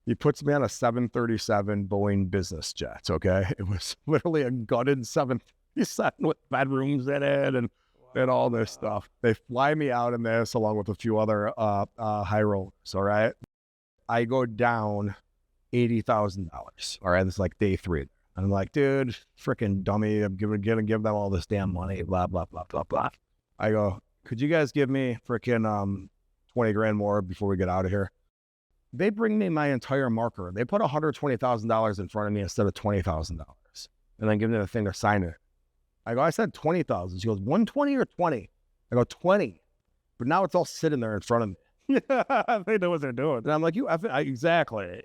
He puts me on a 737 Boeing business jet, okay? It was literally a gutted 737 with bedrooms in it and all this stuff. They fly me out in this along with a few other high rollers, all right? I go down $80,000, all right? This is like day 3. I'm like, dude, freaking dummy. I'm gonna give them all this damn money, blah, blah, blah, blah, blah. I go, could you guys give me freaking 20 grand more before we get out of here? They bring me my entire marker. They put $120,000 in front of me instead of $20,000 and then give me the thing to sign it. I go, I said 20,000. She goes, 120 or 20? I go, 20. But now it's all sitting there in front of me. They know what they're doing. And I'm like, exactly.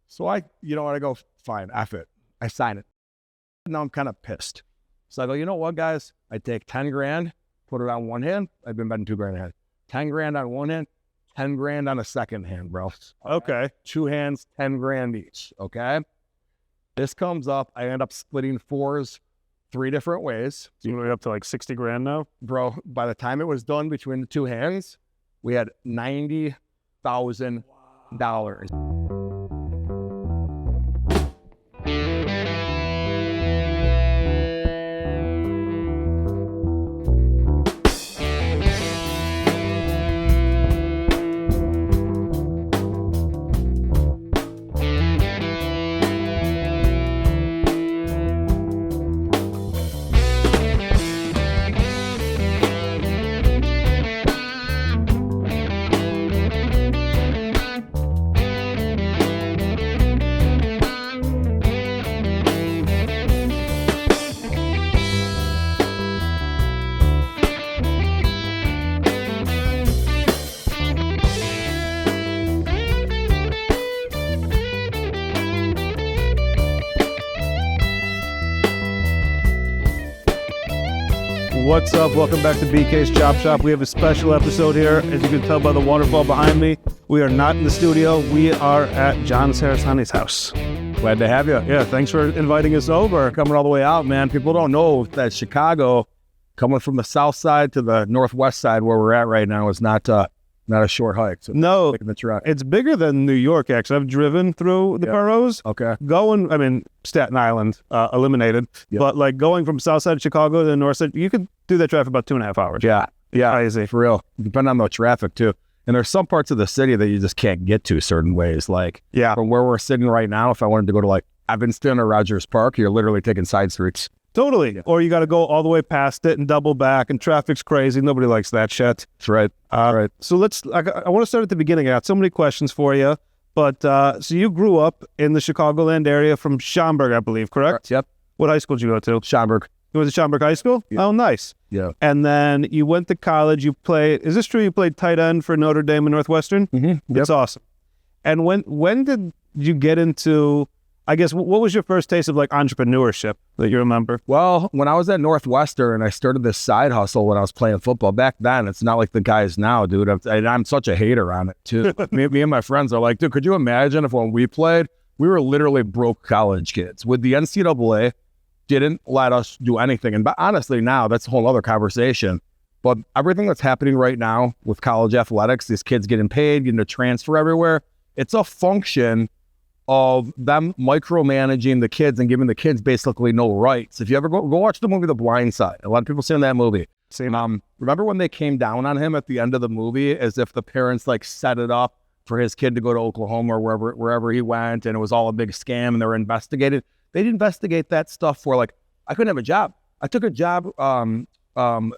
So I go, fine, F it. I sign it. Now I'm kind of pissed. So I go, you know what, guys? I take 10 grand, put it on one hand. I've been betting 2 grand ahead. 10 grand on one hand, 10 grand on a second hand, bro. Okay. 2 hands, 10 grand each, okay? This comes up. I end up splitting 4s 3 different ways. So you're up to like 60 grand now? Bro, by the time it was done between the 2 hands, we had $90,000. What's up? Welcome back to BK's Chop Shop. We have a special episode here. As you can tell by the waterfall behind me, we are not in the studio. We are at John Cerasani's house. Glad to have you. Yeah, thanks for inviting us over. Coming all the way out, man. People don't know that Chicago, coming from the south side to the northwest side where we're at right now, is not a short hike. So no, it's bigger than New York, actually. I've driven through the boroughs. Okay. Staten Island, eliminated. Yep. But like going from south side of Chicago to the north side, you could do that drive for about 2.5 hours. Yeah. Crazy. For real. Depending on the traffic, too. And there's some parts of the city that you just can't get to certain ways. Like, from where we're sitting right now, if I wanted to go to like Evanston or Rogers Park, you're literally taking side streets. Totally. Yeah. Or you got to go all the way past it and double back, and traffic's crazy. Nobody likes that shit. That's right. Right. So I want to start at the beginning. I got so many questions for you. But so you grew up in the Chicagoland area from Schaumburg, I believe, correct? Yep. What high school did you go to? Schaumburg. You went to Schaumburg High School? Yep. Oh, nice. Yeah. And then you went to college. You played, is this true? You played tight end for Notre Dame and Northwestern? Mm-hmm. That's awesome. And when did you get into, I guess, what was your first taste of like entrepreneurship that you remember? Well, when I was at Northwestern, I started this side hustle when I was playing football. Back then, it's not like the guys now, dude. I'm such a hater on it, too. me and my friends are like, dude, could you imagine if when we played, we were literally broke college kids with the NCAA didn't let us do anything. And honestly, now that's a whole other conversation. But everything that's happening right now with college athletics, these kids getting paid, getting a transfer everywhere, it's a function of them micromanaging the kids and giving the kids basically no rights. If you ever go watch the movie The Blind Side, a lot of people seen that movie. Remember when they came down on him at the end of the movie as if the parents like set it up for his kid to go to Oklahoma or wherever he went, and it was all a big scam and they were investigated. They'd investigate that stuff for like, I couldn't have a job. I took a job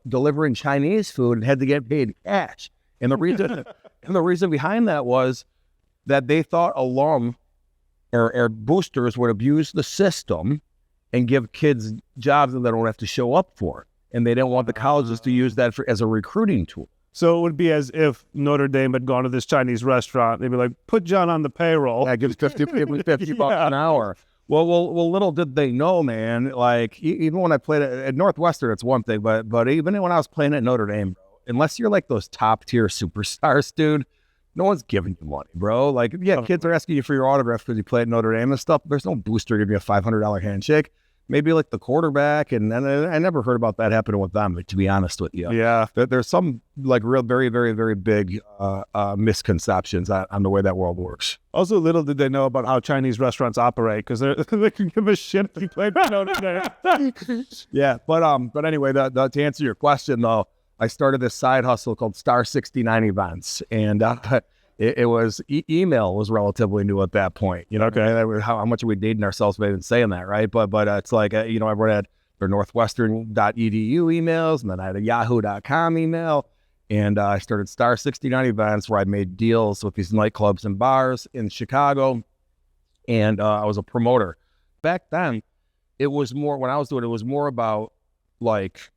delivering Chinese food and had to get paid cash. And the reason behind that was that they thought alum or boosters would abuse the system and give kids jobs that they don't have to show up for. And they didn't want the colleges to use that as a recruiting tool. So it would be as if Notre Dame had gone to this Chinese restaurant. They'd be like, put John on the payroll. Yeah, gives 50 bucks an hour. Well, little did they know, man. Like, even when I played at Northwestern, it's one thing, but even when I was playing at Notre Dame, bro, unless you're like those top tier superstars, dude, no one's giving you money, bro. Like, kids are asking you for your autograph because you played at Notre Dame and stuff. There's no booster giving you a $500 handshake. maybe like the quarterback, and I never heard about that happening with them, to be honest with you. Yeah. There's some like real, very, very, very big misconceptions on the way that world works. Also, little did they know about how Chinese restaurants operate, because they can give a shit if you play Notre Dame. Yeah, but anyway, to answer your question though, I started this side hustle called Star 69 Events, and it was email was relatively new at that point. You know, Okay. how much are we dating ourselves by even saying that, right? But it's like everyone had their Northwestern.edu emails, and then I had a Yahoo.com email, and I started Star 69 Events, where I made deals with these nightclubs and bars in Chicago, and I was a promoter. Back then, it was more, when I was doing it, it was more about like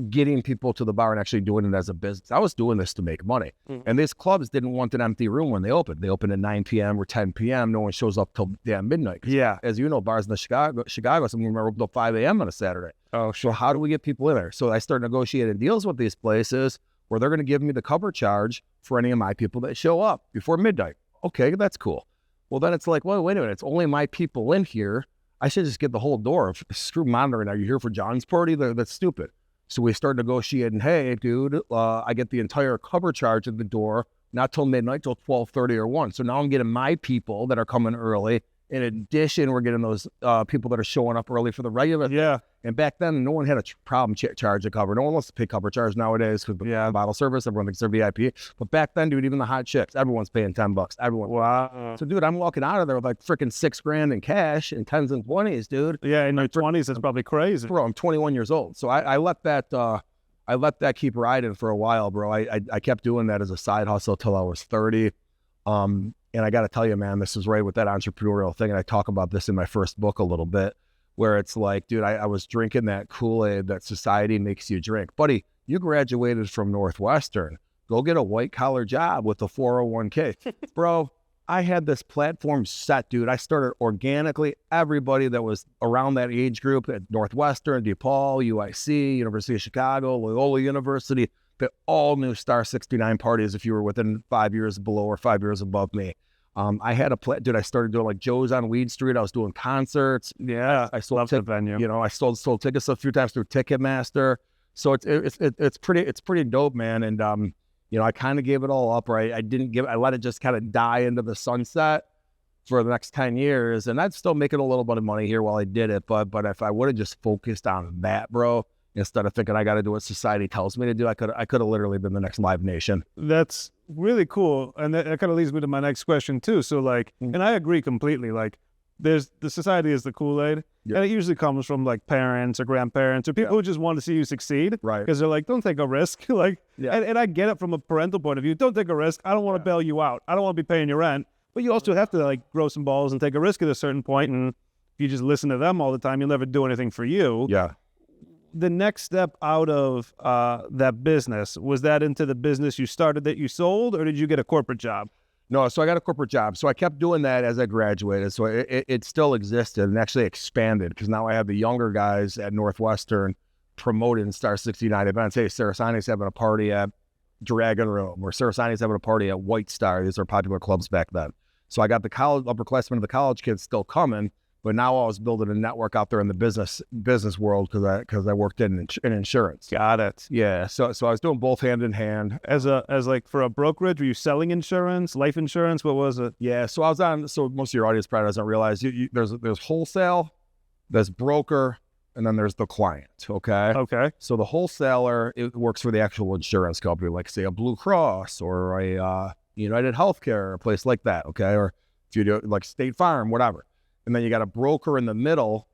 getting people to the bar and actually doing it as a business. I was doing this to make money. And these clubs didn't want an empty room when they opened. They opened at 9 p.m. or 10 p.m. No one shows up till damn midnight. Yeah. As you know, bars in Chicago, some of them are open till 5 a.m. on a Saturday. Oh, So how do we get people in there? So I started negotiating deals with these places where they're going to give me the cover charge for any of my people that show up before midnight. Okay, that's cool. Well, then it's like, well, wait a minute. It's only my people in here. I should just get the whole door. Screw monitoring. Are you here for John's party? That's stupid. So we started negotiating, hey, dude, I get the entire cover charge at the door, not till midnight, till 12:30 or 1. So now I'm getting my people that are coming early. In addition, we're getting those people that are showing up early for the regular. Yeah. And back then, no one had a problem charging cover. No one wants to pay cover charge nowadays with the bottle service. Everyone thinks they're VIP. But back then, dude, even the hot chicks, everyone's paying $10. Everyone. Wow. So, dude, I'm walking out of there with like freaking $6,000 in cash and 10s and 20s, dude. Yeah, in your 20s, that's probably crazy. Bro, I'm 21 years old. So I let that keep riding for a while, bro. I kept doing that as a side hustle till I was 30. And I got to tell you, man, this is right with that entrepreneurial thing. And I talk about this in my first book a little bit, where it's like, dude, I was drinking that Kool-Aid that society makes you drink. Buddy, you graduated from Northwestern. Go get a white collar job with a 401k. Bro, I had this platform set, dude. I started organically. Everybody that was around that age group at Northwestern, DePaul, UIC, University of Chicago, Loyola University, they all knew Star 69 parties if you were within 5 years below or 5 years above me. I had dude, I started doing like Joe's on Weed Street. I was doing concerts. Yeah, I sold the venue. You know, I sold tickets a few times through Ticketmaster. So it's pretty dope, man. And I kind of gave it all up, right? I let it just kind of die into the sunset for the next 10 years. And I'd still making a little bit of money here while I did it. But if I would have just focused on that, bro, instead of thinking I got to do what society tells me to do, I could have literally been the next Live Nation. That's really cool. And that kind of leads me to my next question too. So like, and I agree completely. Like there's the society is the Kool-Aid. Yeah. And it usually comes from like parents or grandparents or people who just want to see you succeed. Right. Because they're like, don't take a risk. Like, and I get it from a parental point of view. Don't take a risk. I don't want to bail you out. I don't want to be paying your rent. But you also have to like grow some balls and take a risk at a certain point. And if you just listen to them all the time, you'll never do anything for you. Yeah. The next step out of that business, was that into the business you started that you sold, or did you get a corporate job? No, so I got a corporate job. So I kept doing that as I graduated. So it still existed and actually expanded, because now I have the younger guys at Northwestern promoting Star 69 events. Hey, Cerasani's having a party at Dragon Room, or Cerasani's having a party at White Star. These are popular clubs back then. So I got the upperclassmen of the college kids still coming. But now I was building a network out there in the business world because I worked in insurance. Got it. Yeah. So I was doing both hand in hand. As like for a brokerage, were you selling insurance, life insurance? What was it? Yeah. So I was on. So most of your audience probably doesn't realize there's wholesale, there's broker, and then there's the client. Okay. Okay. So the wholesaler, it works for the actual insurance company, like say a Blue Cross or a United Healthcare, a place like that. Okay. Or if you do like State Farm, whatever. And then you got a broker in the middle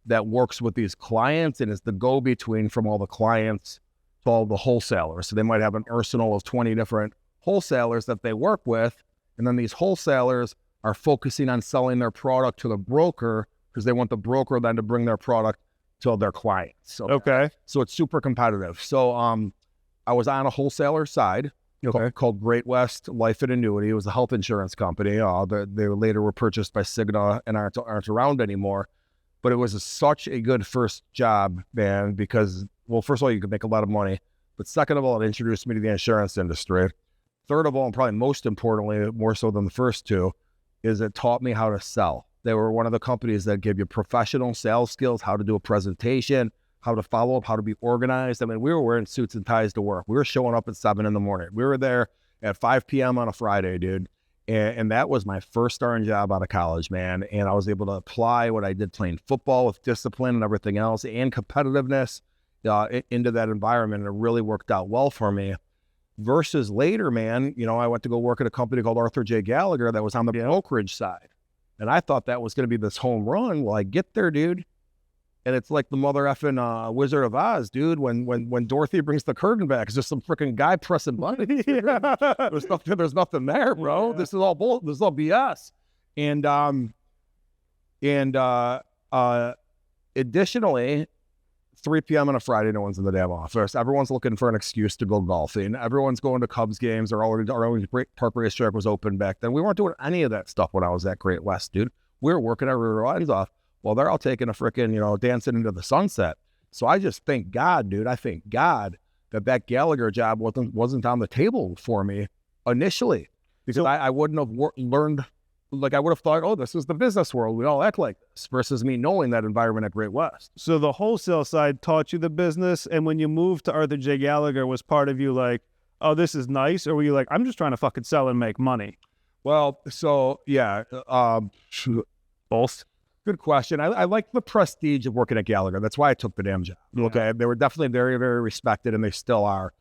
that works with these clients and is the go-between from all the clients to all the wholesalers. So they might have an arsenal of 20 different wholesalers that they work with. And then these wholesalers are focusing on selling their product to the broker because they want the broker then to bring their product to their clients. Okay. So it's super competitive. So I was on a wholesaler side. Called Great West Life and Annuity. It was a health insurance company. They later were purchased by Cigna and aren't around anymore. But it was such a good first job, man, because, well, first of all, you could make a lot of money. But second of all, it introduced me to the insurance industry. Third of all, and probably most importantly, more so than the first two, is it taught me how to sell. They were one of the companies that give you professional sales skills, how to do a presentation, how to follow up, how to be organized. I mean, we were wearing suits and ties to work. We were showing up at 7 a.m. We were there at 5 p.m. on a Friday, dude. And that was my first starting job out of college, man. And I was able to apply what I did playing football with discipline and everything else and competitiveness into that environment. And it really worked out well for me. Versus later, man, you know, I went to go work at a company called Arthur J. Gallagher that was on the brokerage side. And I thought that was going to be this home run. Well, I get there, dude. And it's like the mother effing Wizard of Oz, dude. When Dorothy brings the curtain back, it's just some freaking guy pressing buttons. There's nothing there, bro. Yeah. This is all BS. And additionally, 3 p.m. on a Friday, no one's in the damn office. Everyone's looking for an excuse to go golfing. Everyone's going to Cubs games. Our own Park Racetrack was open back then. We weren't doing any of that stuff when I was at Great West, dude. We were working our rear ends off. Well, they're all taking a freaking, you know, dancing into the sunset. So I just thank God, dude. I thank God that Gallagher job wasn't on the table for me initially, because I wouldn't have learned. Like, I would have thought, oh, this is the business world. We all act like this, versus me knowing that environment at Great West. So the wholesale side taught you the business, and when you moved to Arthur J. Gallagher, was part of you like, oh, this is nice? Or were you like, I'm just trying to fucking sell and make money? Well, so, yeah. Both. Good question. I like the prestige of working at Gallagher. That's why I took the damn job. Yeah. Okay. They were definitely very, very respected, and they still are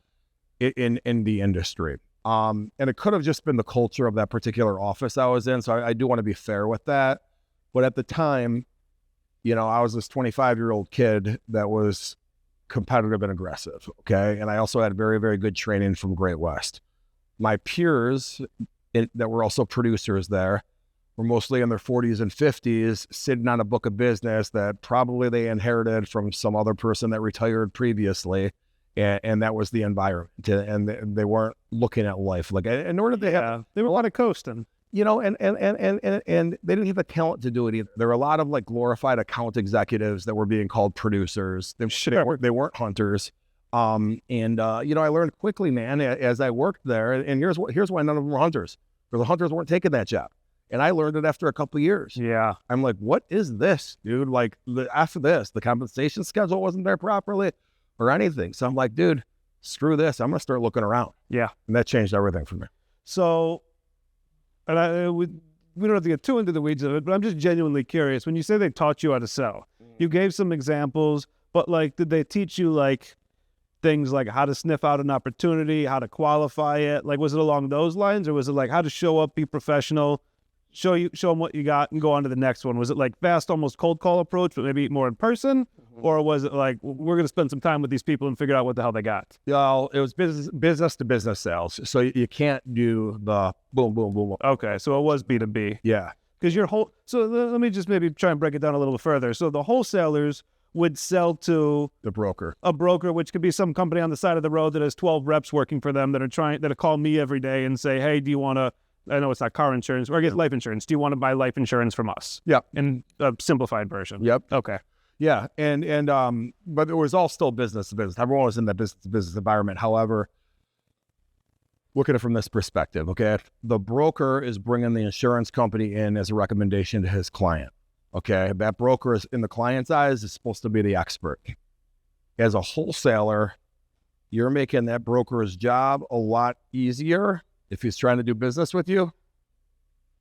in the industry. And it could have just been the culture of that particular office I was in. So I do want to be fair with that. But at the time, you know, I was this 25-year-old kid that was competitive and aggressive. Okay. And I also had very, very good training from Great West. My peers that were also producers there were mostly in their 40s and 50s, sitting on a book of business that probably they inherited from some other person that retired previously. And that was the environment, and they weren't looking at life like. And nor did they have. They were a lot of coasting, you know, and they didn't have the talent to do it either. There were a lot of like glorified account executives that were being called producers. They weren't hunters. You know, I learned quickly, man, as I worked there. And here's why none of them were hunters, because the hunters weren't taking that job. And I learned it after a couple of years. Yeah, I'm like, what is this, dude? Like, after this, the compensation schedule wasn't there properly, or anything. So I'm like, dude, screw this. I'm going to start looking around. Yeah. And that changed everything for me. So, and we don't have to get too into the weeds of it, but I'm just genuinely curious. When you say they taught you how to sell, you gave some examples, but like, did they teach you like things like how to sniff out an opportunity, how to qualify it? Like, was it along those lines, or was it like how to show up, be professional, show them what you got, and go on to the next one? Was it like fast, almost cold call approach, but maybe more in person? Or was it like, we're going to spend some time with these people and figure out what the hell they got? Yeah, it was business to business sales. So you can't do the boom, boom, boom. Okay, so it was B2B. Yeah. Because so let me just maybe try and break it down a little bit further. So the wholesalers would sell to a broker, which could be some company on the side of the road that has 12 reps working for them that call me every day and say, hey, do you want to, I know it's not car insurance, or I guess life insurance. Do you want to buy life insurance from us? Yeah. In a simplified version. Yep. Okay. Yeah, but it was all still business to business. Everyone was in that business to business environment. However, look at it from this perspective, okay? The broker is bringing the insurance company in as a recommendation to his client, okay? That broker is, in the client's eyes, is supposed to be the expert. As a wholesaler, you're making that broker's job a lot easier if he's trying to do business with you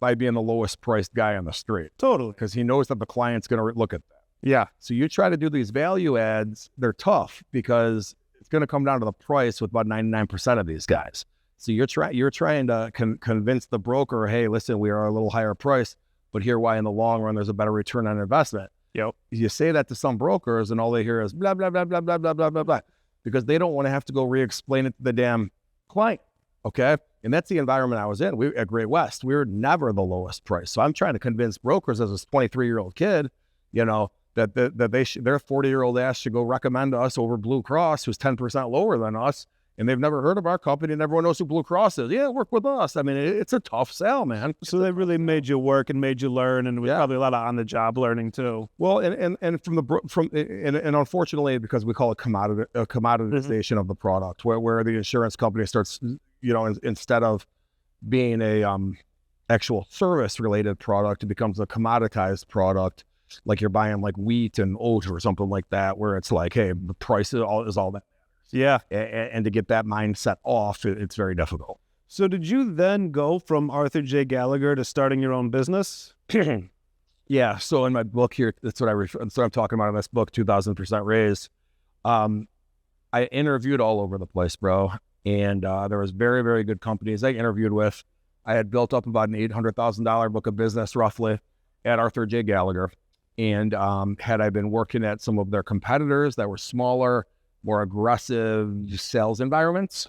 by being the lowest priced guy on the street. Totally. Because he knows that the client's going to look at that. Yeah. So you try to do these value adds, they're tough because it's going to come down to the price with about 99% of these guys. So you're trying to convince the broker, hey, listen, we are a little higher price, but here why in the long run there's a better return on investment. Yep. You say that to some brokers and all they hear is blah, blah, blah, blah, blah, blah, blah, blah, blah, because they don't want to have to go re-explain it to the damn client. Okay. And that's the environment I was in. We at Great West, we were never the lowest price. So I'm trying to convince brokers as a 23-year-old kid, you know, that their 40-year-old ass should go recommend us over Blue Cross, who's 10% lower than us, and they've never heard of our company, and everyone knows who Blue Cross is. Yeah, work with us. I mean, it's a tough sell, man. So they really made you work and made you learn, and it was probably a lot of on-the-job learning too. Well, and unfortunately, because we call it commoditization of the product, where the insurance company starts, you know, instead of being a actual service-related product, it becomes a commoditized product, like you're buying like wheat and oat or something like that, where it's like, hey, the price is all that matters. Yeah. And to get that mindset off, it's very difficult. So did you then go from Arthur J. Gallagher to starting your own business? Yeah. So in my book here, that's what I'm talking about in this book, 2000% Raise. I interviewed all over the place, bro. And there was very, very good companies I interviewed with. I had built up about an $800,000 book of business roughly at Arthur J. Gallagher. And had I been working at some of their competitors that were smaller, more aggressive sales environments,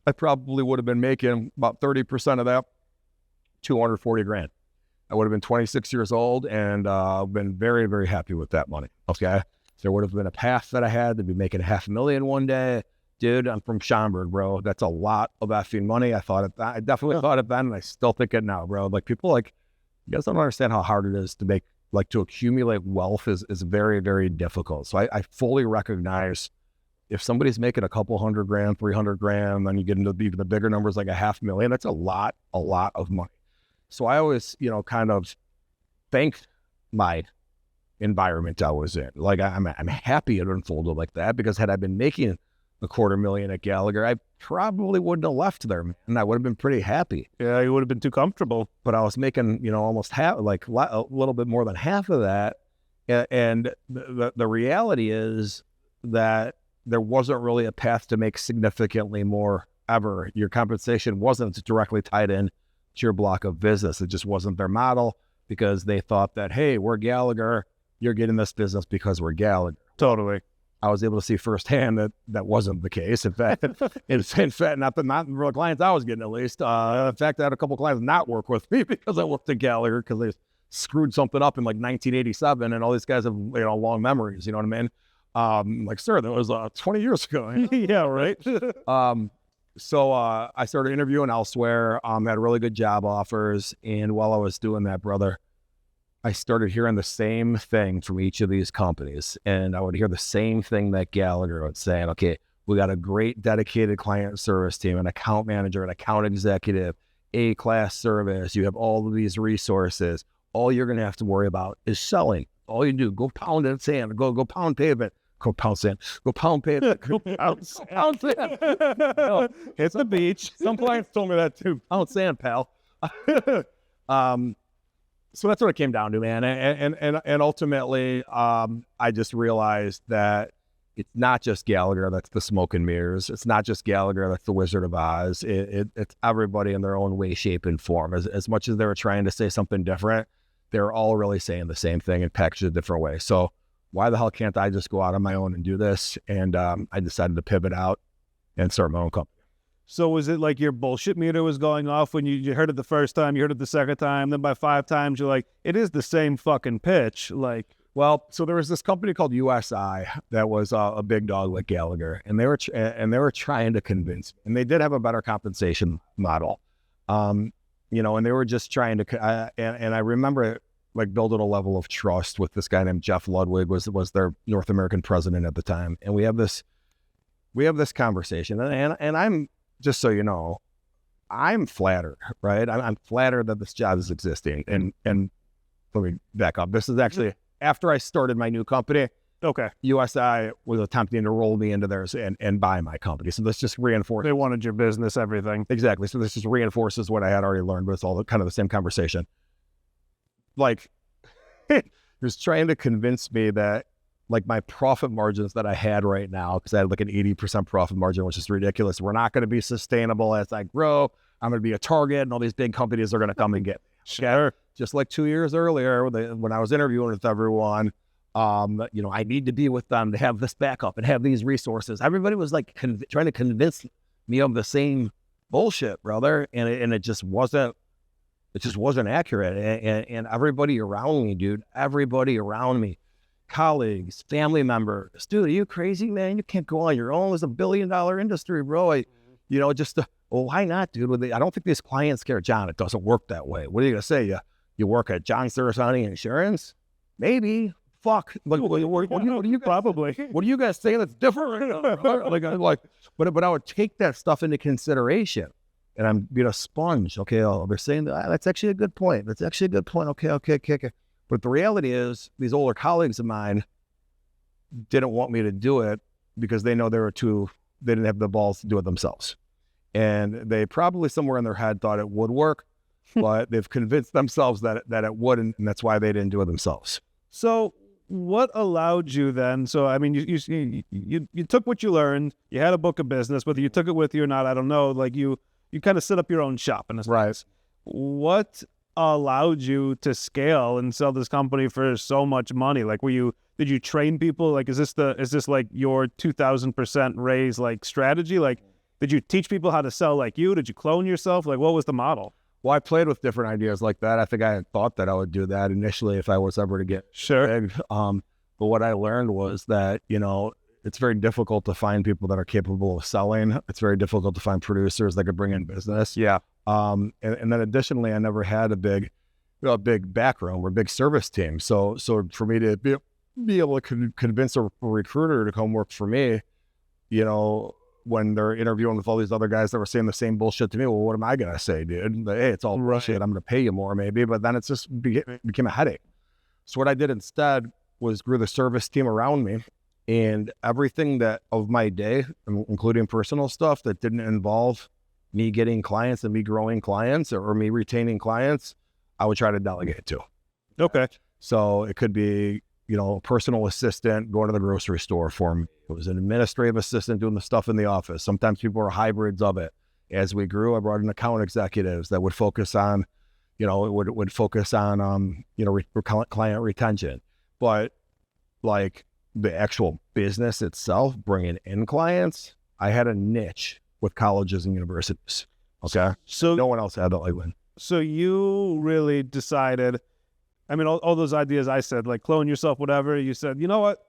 I probably would have been making about 30% of that, $240,000. I would have been 26 years old and been very, very happy with that money. Okay. There would have been a path that I had to be making $500,000 one day. Dude, I'm from Schaumburg, bro. That's a lot of effing money. I definitely thought it then, and I still think it now, bro. Like, people, like, you guys don't understand how hard it is to make, like, to accumulate wealth is very, very difficult. So I fully recognize if somebody's making a couple $100,000, $300,000, then you get into even the bigger numbers, like $500,000, that's a lot of money. So I always, kind of thanked my environment I was in. Like, I'm happy it unfolded like that, because had I been making $250,000 at Gallagher, I probably wouldn't have left there, man. I would have been pretty happy. Yeah, you would have been too comfortable. But I was making, almost half, like a little bit more than half of that. And the reality is that there wasn't really a path to make significantly more ever. Your compensation wasn't directly tied in to your block of business. It just wasn't their model, because they thought that, hey, we're Gallagher, you're getting this business because we're Gallagher. Totally. I was able to see firsthand that wasn't the case. In fact, not the real clients I was getting, at least. In fact, I had a couple clients not work with me because I worked at Gallagher, because they screwed something up in like 1987, and all these guys have long memories. You know what I mean? Like, sir, that was 20 years ago. Yeah, right. So I started interviewing elsewhere. Had really good job offers, and while I was doing that, brother, I started hearing the same thing from each of these companies, and I would hear the same thing that Gallagher was saying. Okay, we got a great dedicated client service team, an account manager, an account executive, A-class service. You have all of these resources. All you're going to have to worry about is selling. All you do, go pound in sand, go pound pavement, go pound sand, go pound pavement, go pound sand. Hit the beach. Some clients told me that too. Pound sand, pal. So that's what it came down to, man. And ultimately, I just realized that it's not just Gallagher that's the smoke and mirrors. It's not just Gallagher that's the Wizard of Oz. It's everybody in their own way, shape, and form. As much as they were trying to say something different, they're all really saying the same thing and packaged a different way. So why the hell can't I just go out on my own and do this? And I decided to pivot out and start my own company. So was it like your bullshit meter was going off when you heard it the first time, you heard it the second time, then by 5 times you're like, it is the same fucking pitch? Like, well, so there was this company called USI that was a big dog like Gallagher, and they were trying to convince me, and they did have a better compensation model, and they were just trying to. And I remember like building a level of trust with this guy named Jeff Ludwig, was their North American president at the time, and we have this conversation, and I'm. Just so you know, I'm flattered, right? I'm flattered that this job is existing. And let me back up. This is actually after I started my new company. Okay. USI was attempting to roll me into theirs and buy my company. So this just reinforces. They wanted your business, everything. Exactly. So this just reinforces what I had already learned, but it's all kind of the same conversation. Like, just trying to convince me that, like, my profit margins that I had right now, because I had like an 80% profit margin, which is ridiculous. We're not going to be sustainable as I grow. I'm going to be a target, and all these big companies are going to come and get me. Sure. Just like 2 years earlier, when I was interviewing with everyone, I need to be with them to have this backup and have these resources. Everybody was like trying to convince me of the same bullshit, brother, and it just wasn't. It just wasn't accurate. And everybody around me, dude, colleagues, family members, dude, are you crazy, man? You can't go on your own. It's $1 billion industry, bro. Why not, dude? I don't think these clients care. John, it doesn't work that way. What are you going to say? You work at John Cerasani Insurance? Maybe. Fuck. Like, what do you probably? What are you guys saying that's different right now? But I would take that stuff into consideration. and I'm being a sponge. Okay, they're saying that's actually a good point. That's actually a good point. Okay. But the reality is, these older colleagues of mine didn't want me to do it because they know they didn't have the balls to do it themselves. And they probably somewhere in their head thought it would work, but they've convinced themselves that it wouldn't, and that's why they didn't do it themselves. So what allowed you then? So, I mean, you took what you learned, you had a book of business, whether you took it with you or not, I don't know, like you kind of set up your own shop in a sense. Right. What allowed you to scale and sell this company for so much money? Like, did you train people? Like, is this like your 2000% raise like strategy? Like, did you teach people how to sell like you? Did you clone yourself? Like, what was the model? Well, I played with different ideas like that. I think I had thought that I would do that initially if I was ever to get big. But what I learned was that, it's very difficult to find people that are capable of selling. It's very difficult to find producers that could bring in business. Yeah. And then additionally, I never had a big backroom or big service team. So for me to be able to convince a recruiter to come work for me, when they're interviewing with all these other guys that were saying the same bullshit to me, well, what am I going to say, dude? Hey, it's all bullshit. I'm going to pay you more maybe, but then it's just became a headache. So what I did instead was grew the service team around me, and everything that of my day, including personal stuff that didn't involve me getting clients and me growing clients or me retaining clients, I would try to delegate to. Okay. So it could be, a personal assistant going to the grocery store for me. It was an administrative assistant doing the stuff in the office. Sometimes people are hybrids of it. As we grew, I brought in account executives that would focus on, client retention. But like the actual business itself, bringing in clients, I had a niche with colleges and universities. Okay. So no one else had that like that. So you really decided, I mean, all those ideas I said, like clone yourself, whatever, you said, you know what?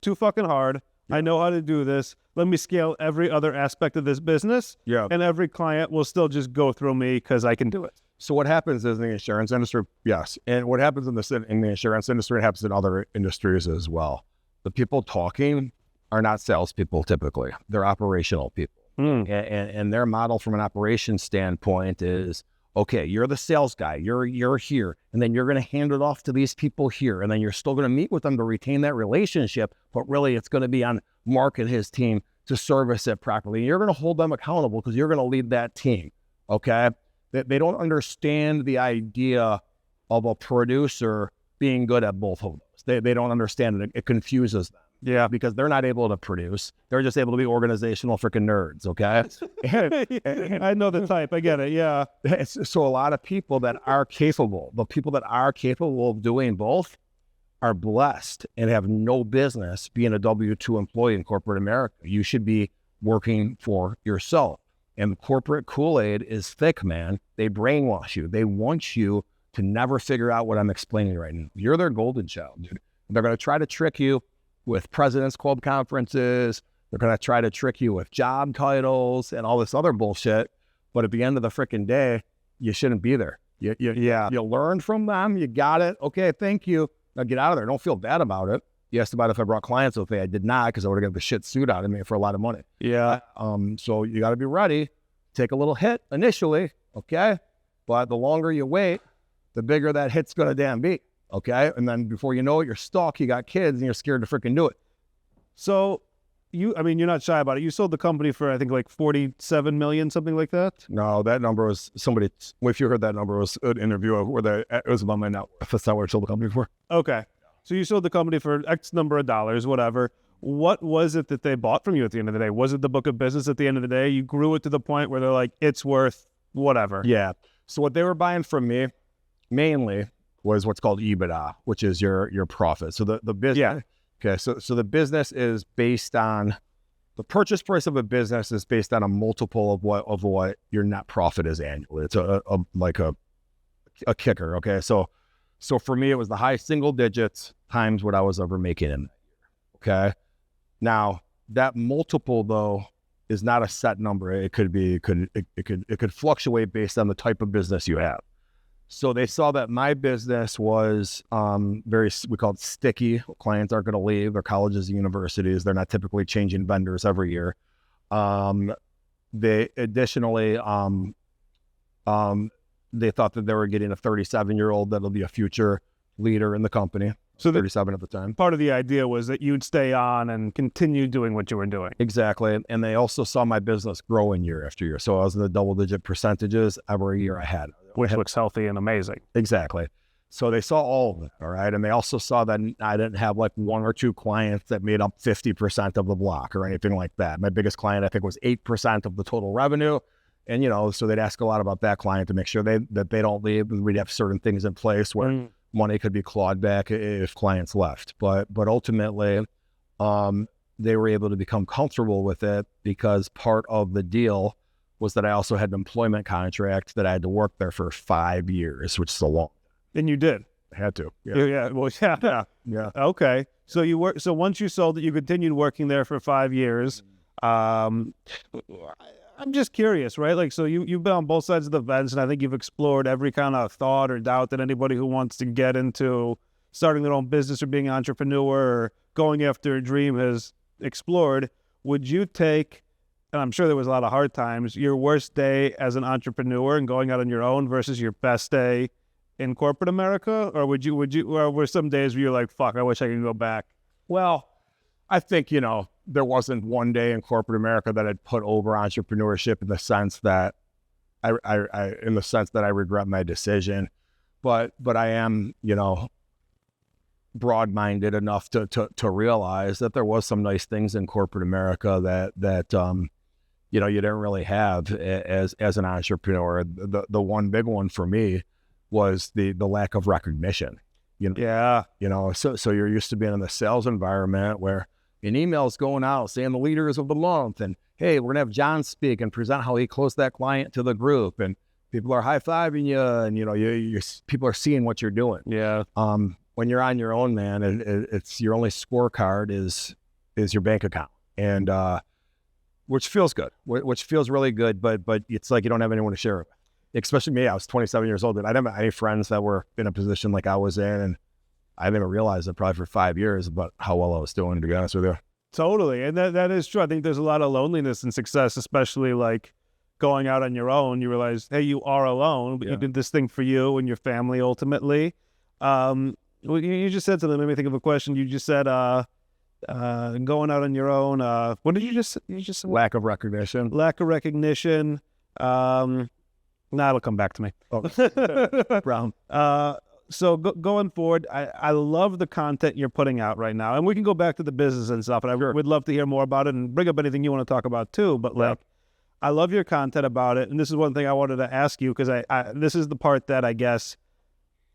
Too fucking hard. Yeah. I know how to do this. Let me scale every other aspect of this business. Yeah. And every client will still just go through me because I can do it. So what happens is in the insurance industry, yes. And what happens in the insurance industry, it happens in other industries as well. The people talking are not salespeople typically. They're operational people. And their model from an operations standpoint is, okay, you're the sales guy, you're here, and then you're going to hand it off to these people here, and then you're still going to meet with them to retain that relationship, but really it's going to be on Mark and his team to service it properly. And you're going to hold them accountable because you're going to lead that team, okay? They don't understand the idea of a producer being good at both of those. They don't understand it. It confuses them. Yeah, because they're not able to produce. They're just able to be organizational freaking nerds, okay? I know the type. I get it, yeah. So a lot of people that are capable, the people that are capable of doing both are blessed and have no business being a W-2 employee in corporate America. You should be working for yourself. And the corporate Kool-Aid is thick, man. They brainwash you. They want you to never figure out what I'm explaining right now. You're their golden child, dude. They're going to try to trick you with President's Club conferences. They're going to try to trick you with job titles and all this other bullshit. But at the end of the freaking day, you shouldn't be there. You learned from them. You got it. Okay, thank you. Now get out of there. Don't feel bad about it. You asked about if I brought clients with me. I did not, because I would have got the shit suit out of me for a lot of money. Yeah. So you got to be ready. Take a little hit initially, okay? But the longer you wait, the bigger that hit's going to damn be. Okay. And then before you know it, you're stuck, you got kids, and you're scared to freaking do it. So you're not shy about it. You sold the company for, I think, like 47 million, something like that. No, that number was if you heard that number, it was an interview where it was about my net worth. That's not what I sold the company for. Okay. So you sold the company for X number of dollars, whatever. What was it that they bought from you at the end of the day? Was it the book of business at the end of the day? You grew it to the point where they're like, it's worth whatever. Yeah. So what they were buying from me mainly was what's called EBITDA, which is your profit. So the business, yeah. Okay. So the business is based on, the purchase price of a business is based on a multiple of what your net profit is annually. It's a kicker. Okay. So for me, it was the high single digits times what I was ever making in that year. Okay. Now that multiple though is not a set number. It could fluctuate based on the type of business you have. So they saw that my business was we call it sticky. Clients aren't going to leave. They're colleges and universities. They're not typically changing vendors every year. They additionally, They thought that they were getting a 37-year-old that'll be a future leader in the company. So 37 at the time. Part of the idea was that you'd stay on and continue doing what you were doing. Exactly. And they also saw my business growing year after year. So I was in the double-digit percentages every year I had. Which looks healthy and amazing. Exactly. So they saw all of it, all right? And they also saw that I didn't have like one or two clients that made up 50% of the block or anything like that. My biggest client, I think, was 8% of the total revenue. And, so they'd ask a lot about that client to make sure that they don't leave. We'd have certain things in place where money could be clawed back if clients left. But ultimately, they were able to become comfortable with it because part of the deal was that I also had an employment contract that I had to work there for 5 years, which is a long. And you did. I had to. Yeah. Well, yeah. Okay. So so once you sold it, you continued working there for 5 years. I'm just curious, right? Like, so you've been on both sides of the fence, and I think you've explored every kind of thought or doubt that anybody who wants to get into starting their own business or being an entrepreneur or going after a dream has explored. Would you take, and I'm sure there was a lot of hard times, your worst day as an entrepreneur and going out on your own versus your best day in corporate America? Or or were some days where you're like, fuck, I wish I could go back? Well, I think, there wasn't one day in corporate America that I'd put over entrepreneurship in the sense that I regret my decision, but I am, broad-minded enough to realize that there was some nice things in corporate America that you didn't really have as an entrepreneur. The one big one for me was the lack of recognition. Yeah. So you're used to being in the sales environment where an email's going out saying the leaders of the month, and hey, we're gonna have John speak and present how he closed that client to the group, and people are high-fiving you, and people are seeing what you're doing. Yeah. When you're on your own, man, it's your only scorecard is your bank account, and which feels good, which feels really good, but it's like you don't have anyone to share it with. Especially me, I was 27 years old, and I didn't have any friends that were in a position like I was in, and I didn't even realize it probably for 5 years about how well I was doing, to be honest with you. Totally. And that is true. I think there's a lot of loneliness in success, especially like going out on your own. You realize, hey, you are alone, but you did this thing for you and your family ultimately. You just said something that made me think of a question. You just said going out on your own. What did you just say? Lack of recognition. Lack of recognition. It'll come back to me. Oh. Brown. So going forward, I love the content you're putting out right now. And we can go back to the business and stuff, and I would love to hear more about it and bring up anything you want to talk about too. But I love your content about it. And this is one thing I wanted to ask you, because this is the part that I guess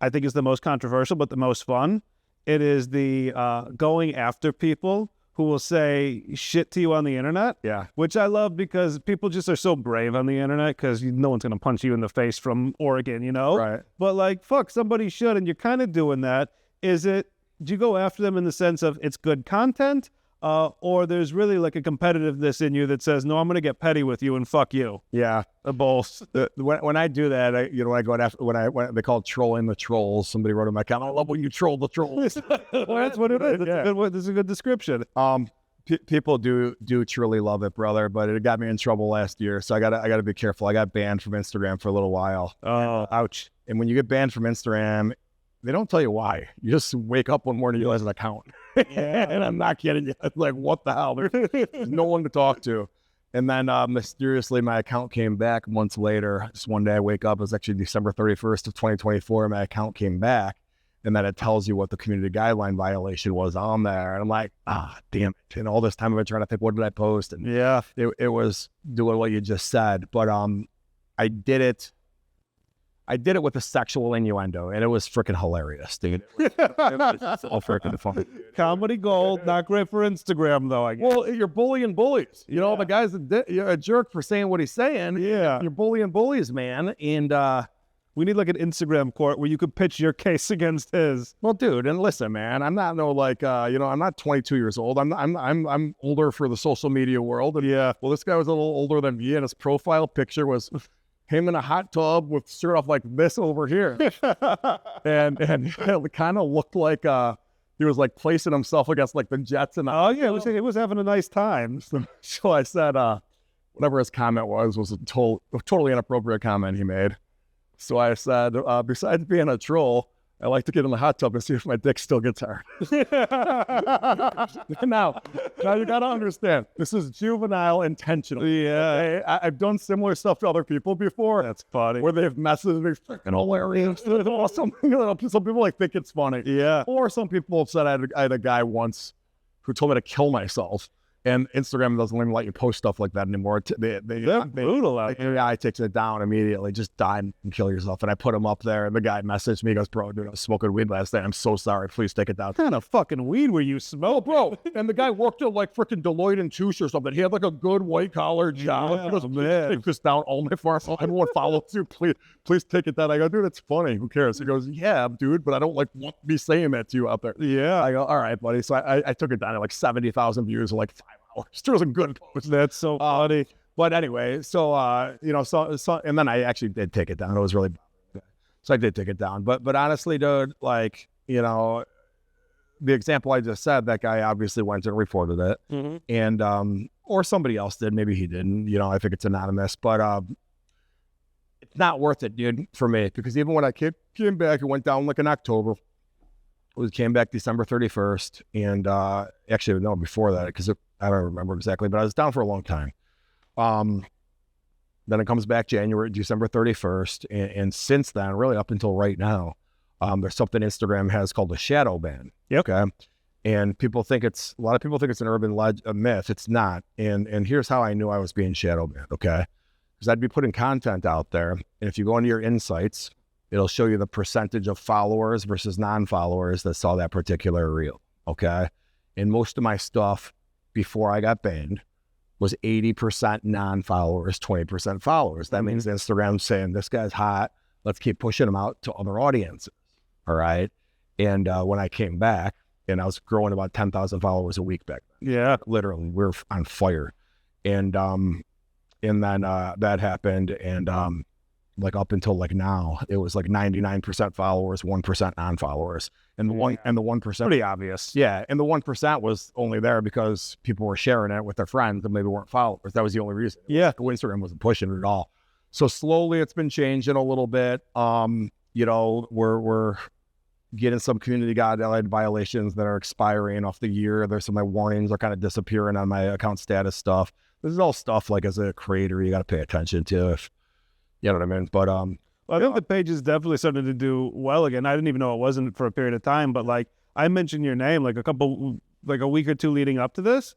I think is the most controversial, but the most fun. It is the going after people who will say shit to you on the internet. Yeah. Which I love, because people just are so brave on the internet, because no one's going to punch you in the face from Oregon, Right. But like, fuck, somebody should, and you're kind of doing that. Do you go after them in the sense of it's good content, or there's really like a competitiveness in you that says, no, I'm going to get petty with you and fuck you? Yeah. Both. When I do that, I go after, when they call it trolling the trolls. Somebody wrote in my comment, I love when you troll the trolls. Well, that's what it is. That's a good description. People do truly love it, brother, but it got me in trouble last year, so I gotta be careful. I got banned from Instagram for a little while. Oh, ouch. And when you get banned from Instagram, they don't tell you why. You just wake up one morning, you realize an account. Yeah. And I'm not kidding you. It's like, what the hell? There's no one to talk to. And then mysteriously, my account came back months later. Just one day I wake up, it was actually December 31st of 2024. My account came back, and then it tells you what the community guideline violation was on there. And I'm like, damn it. And all this time I've been trying to think, what did I post? And yeah, it was doing what you just said. But I did it with a sexual innuendo, and it was freaking hilarious, dude. It was so freaking funny. Comedy gold, not great for Instagram, though, I guess. Well, you're bullying bullies. The guy's a jerk for saying what he's saying. Yeah. You're bullying bullies, man. And we need like an Instagram court where you could pitch your case against his. Well, dude, and listen, man, I'm not I'm not 22 years old. I'm older for the social media world. And well, this guy was a little older than me, and his profile picture was him in a hot tub with shirt off like this over here. and it kind of looked like he was like placing himself against like the Jets. And it was having a nice time. So I said, whatever his comment was a totally inappropriate comment he made. So I said, besides being a troll, I like to get in the hot tub and see if my dick still gets hard. Now you got to understand, this is juvenile intentional. Yeah. Okay? I've done similar stuff to other people before. That's funny. Where they've messaged me, freaking hilarious. Or some people like think it's funny. Yeah. Or some people have said, I had a guy once who told me to kill myself. And Instagram doesn't even let you post stuff like that anymore. They're brutal out there. The guy takes it down immediately. Just die and kill yourself. And I put him up there, and the guy messaged me. He goes, bro, dude, I was smoking weed last night. I'm so sorry. Please take it down. What kind of fucking weed were you smoking? Bro. And the guy worked at like freaking Deloitte and Touche or something. He had like a good white collar job. Yeah, He goes, man. take this down. All my farms. Everyone follows you. Please take it down. I go, dude, it's funny. Who cares? He goes, yeah, dude, but I don't like want to be saying that to you out there. Yeah. I go, all right, buddy. So I took it down at like 70,000 views in like 5 hours. It was a good post. That's so funny. But anyway, so and then I actually did take it down. It was really bad. So I did take it down. But honestly, dude, like, the example I just said, that guy obviously went and reported it. Mm-hmm. And or somebody else did, maybe he didn't. I think it's anonymous, but it's not worth it, dude, for me, because even when I came back, it went down like in October. We came back December 31st, and actually no, before that, because I don't remember exactly, but I was down for a long time. Then it comes back December 31st, and since then, really up until right now, there's something Instagram has called a shadow ban. Yep. Okay, and a lot of people think it's an urban myth. It's not, and here's how I knew I was being shadow banned. Okay, because I'd be putting content out there, and if you go into your insights, it'll show you the percentage of followers versus non-followers that saw that particular reel, okay? And most of my stuff before I got banned was 80% non-followers, 20% followers. That means Instagram's saying, this guy's hot, let's keep pushing him out to other audiences, all right? And when I came back, and I was growing about 10,000 followers a week back then. Yeah. Literally, we were on fire. And then that happened, and like up until like now, it was like 99% followers, 1% non-followers, and the 1%. Pretty obvious. Yeah, and the 1% was only there because people were sharing it with their friends and maybe weren't followers. That was the only reason. Yeah, Instagram wasn't pushing it at all. So slowly, it's been changing a little bit. We're getting some community guideline violations that are expiring off the year. There's some of my warnings are kind of disappearing on my account status stuff. This is all stuff like as a creator you got to pay attention to. You know what I mean? But well, I think the page is definitely starting to do well again. I didn't even know it wasn't for a period of time, but like I mentioned your name like a week or two leading up to this.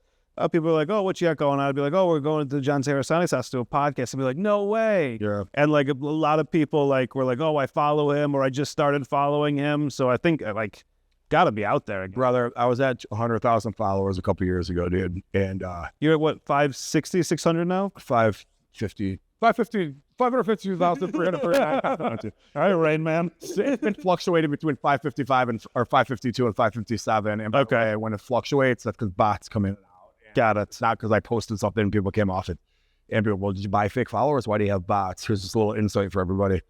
People are like, "Oh, what you got going on?" I'd be like, "Oh, we're going to John Cerasani's house to do a podcast." I'd be like, "No way!" Yeah. And like a lot of people like were like, "Oh, I follow him," or "I just started following him." So I think like got to be out there again. Brother, I was at 100,000 followers a couple years ago, dude, and you're at what 560, 600 now? 552,339. All right, Rain Man. It's been fluctuating between 555 or 552 and 557. And okay, when it fluctuates, that's because bots come in and out. Got it. It's not because I posted something and people came off it. And people, well, did you buy fake followers? Why do you have bots? Here's just a little insight for everybody.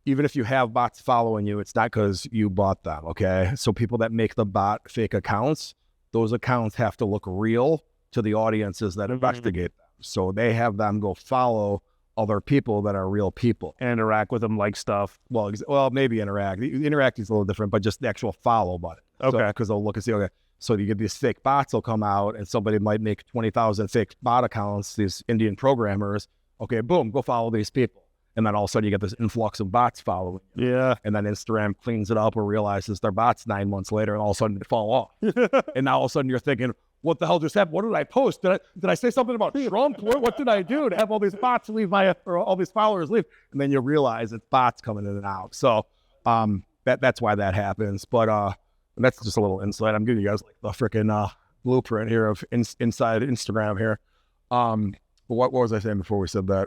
Even if you have bots following you, it's not because you bought them, okay? So people that make the bot fake accounts, those accounts have to look real to the audiences that investigate them. So they have them go follow other people that are real people. And interact with them, like stuff. Well, maybe interact. The interact is a little different, but just the actual follow button. Okay. Because they'll look and see, okay, so you get these fake bots will come out and somebody might make 20,000 fake bot accounts, these Indian programmers. Okay, boom, go follow these people. And then all of a sudden you get this influx of bots following you. Yeah. And then Instagram cleans it up or realizes they're bots 9 months later, and all of a sudden they fall off. And now all of a sudden you're thinking, what the hell just happened? What did I post? Did I say something about Trump? What did I do to have all these bots leave or all these followers leave? And then you realize it's bots coming in and out. So that's why that happens. But that's just a little insight. I'm giving you guys like the freaking blueprint here of inside Instagram here. What was I saying before we said that?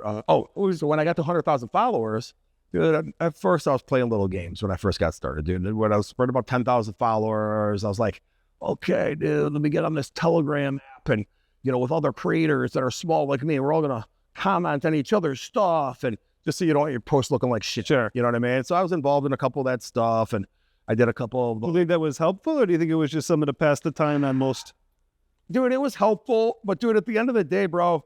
So when I got to 100,000 followers, dude, at first I was playing little games when I first got started, dude. When I was spreading about 10,000 followers, I was like, okay, dude, let me get on this Telegram app and, with other creators that are small like me, we're all going to comment on each other's stuff and just so you don't want your post looking like shit. Sure. You know what I mean? So I was involved in a couple of that stuff and I did a couple of... Do you think that was helpful or do you think it was just something to pass the time on most? Dude, it was helpful, but dude, at the end of the day, bro,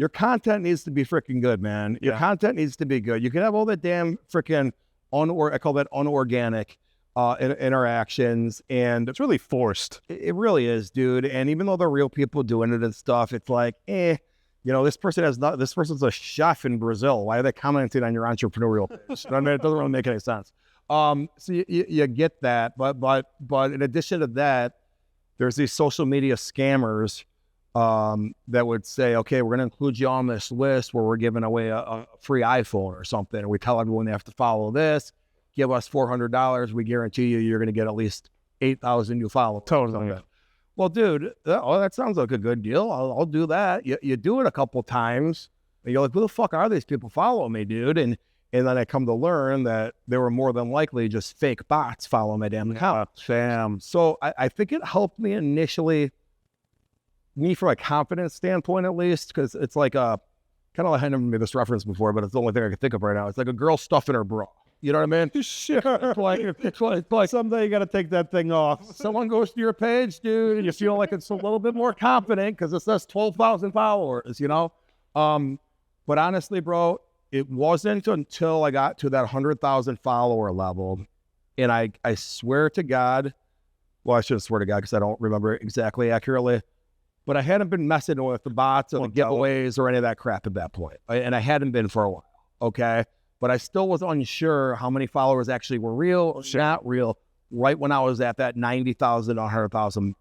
your content needs to be freaking good, man. Your content needs to be good. You can have all the damn freaking I call that unorganic interactions, and it's really forced. It really is, dude. And even though they're real people doing it and stuff, it's like, this person's a chef in Brazil. Why are they commenting on your entrepreneurial page? I mean, it doesn't really make any sense. So you get that, but in addition to that, there's these social media scammers that would say, okay, we're going to include you on this list where we're giving away a free iPhone or something. And we tell everyone they have to follow this, give us $400. We guarantee you're going to get at least 8,000 new followers. Totally. Well, dude, that sounds like a good deal. I'll do that. You do it a couple times, and you're like, who the fuck are these people following me, dude? And then I come to learn that they were more than likely just fake bots following my damn account. So I think it helped me initially, from a confidence standpoint at least, because it's like kind of like I never made this reference before, but it's the only thing I can think of right now. It's like a girl stuffing her bra. You know what I mean? Sure. It's like someday you got to take that thing off. Someone goes to your page, dude, and you feel like it's a little bit more confident because it says 12,000 followers, But honestly, bro, it wasn't until I got to that 100,000 follower level, and I swear to God, well, I shouldn't swear to God because I don't remember exactly accurately, but I hadn't been messing with the bots or the giveaways or any of that crap at that point, and I hadn't been for a while, okay? But I still was unsure how many followers actually were real or not real right when I was at that 90,000, 100,000. And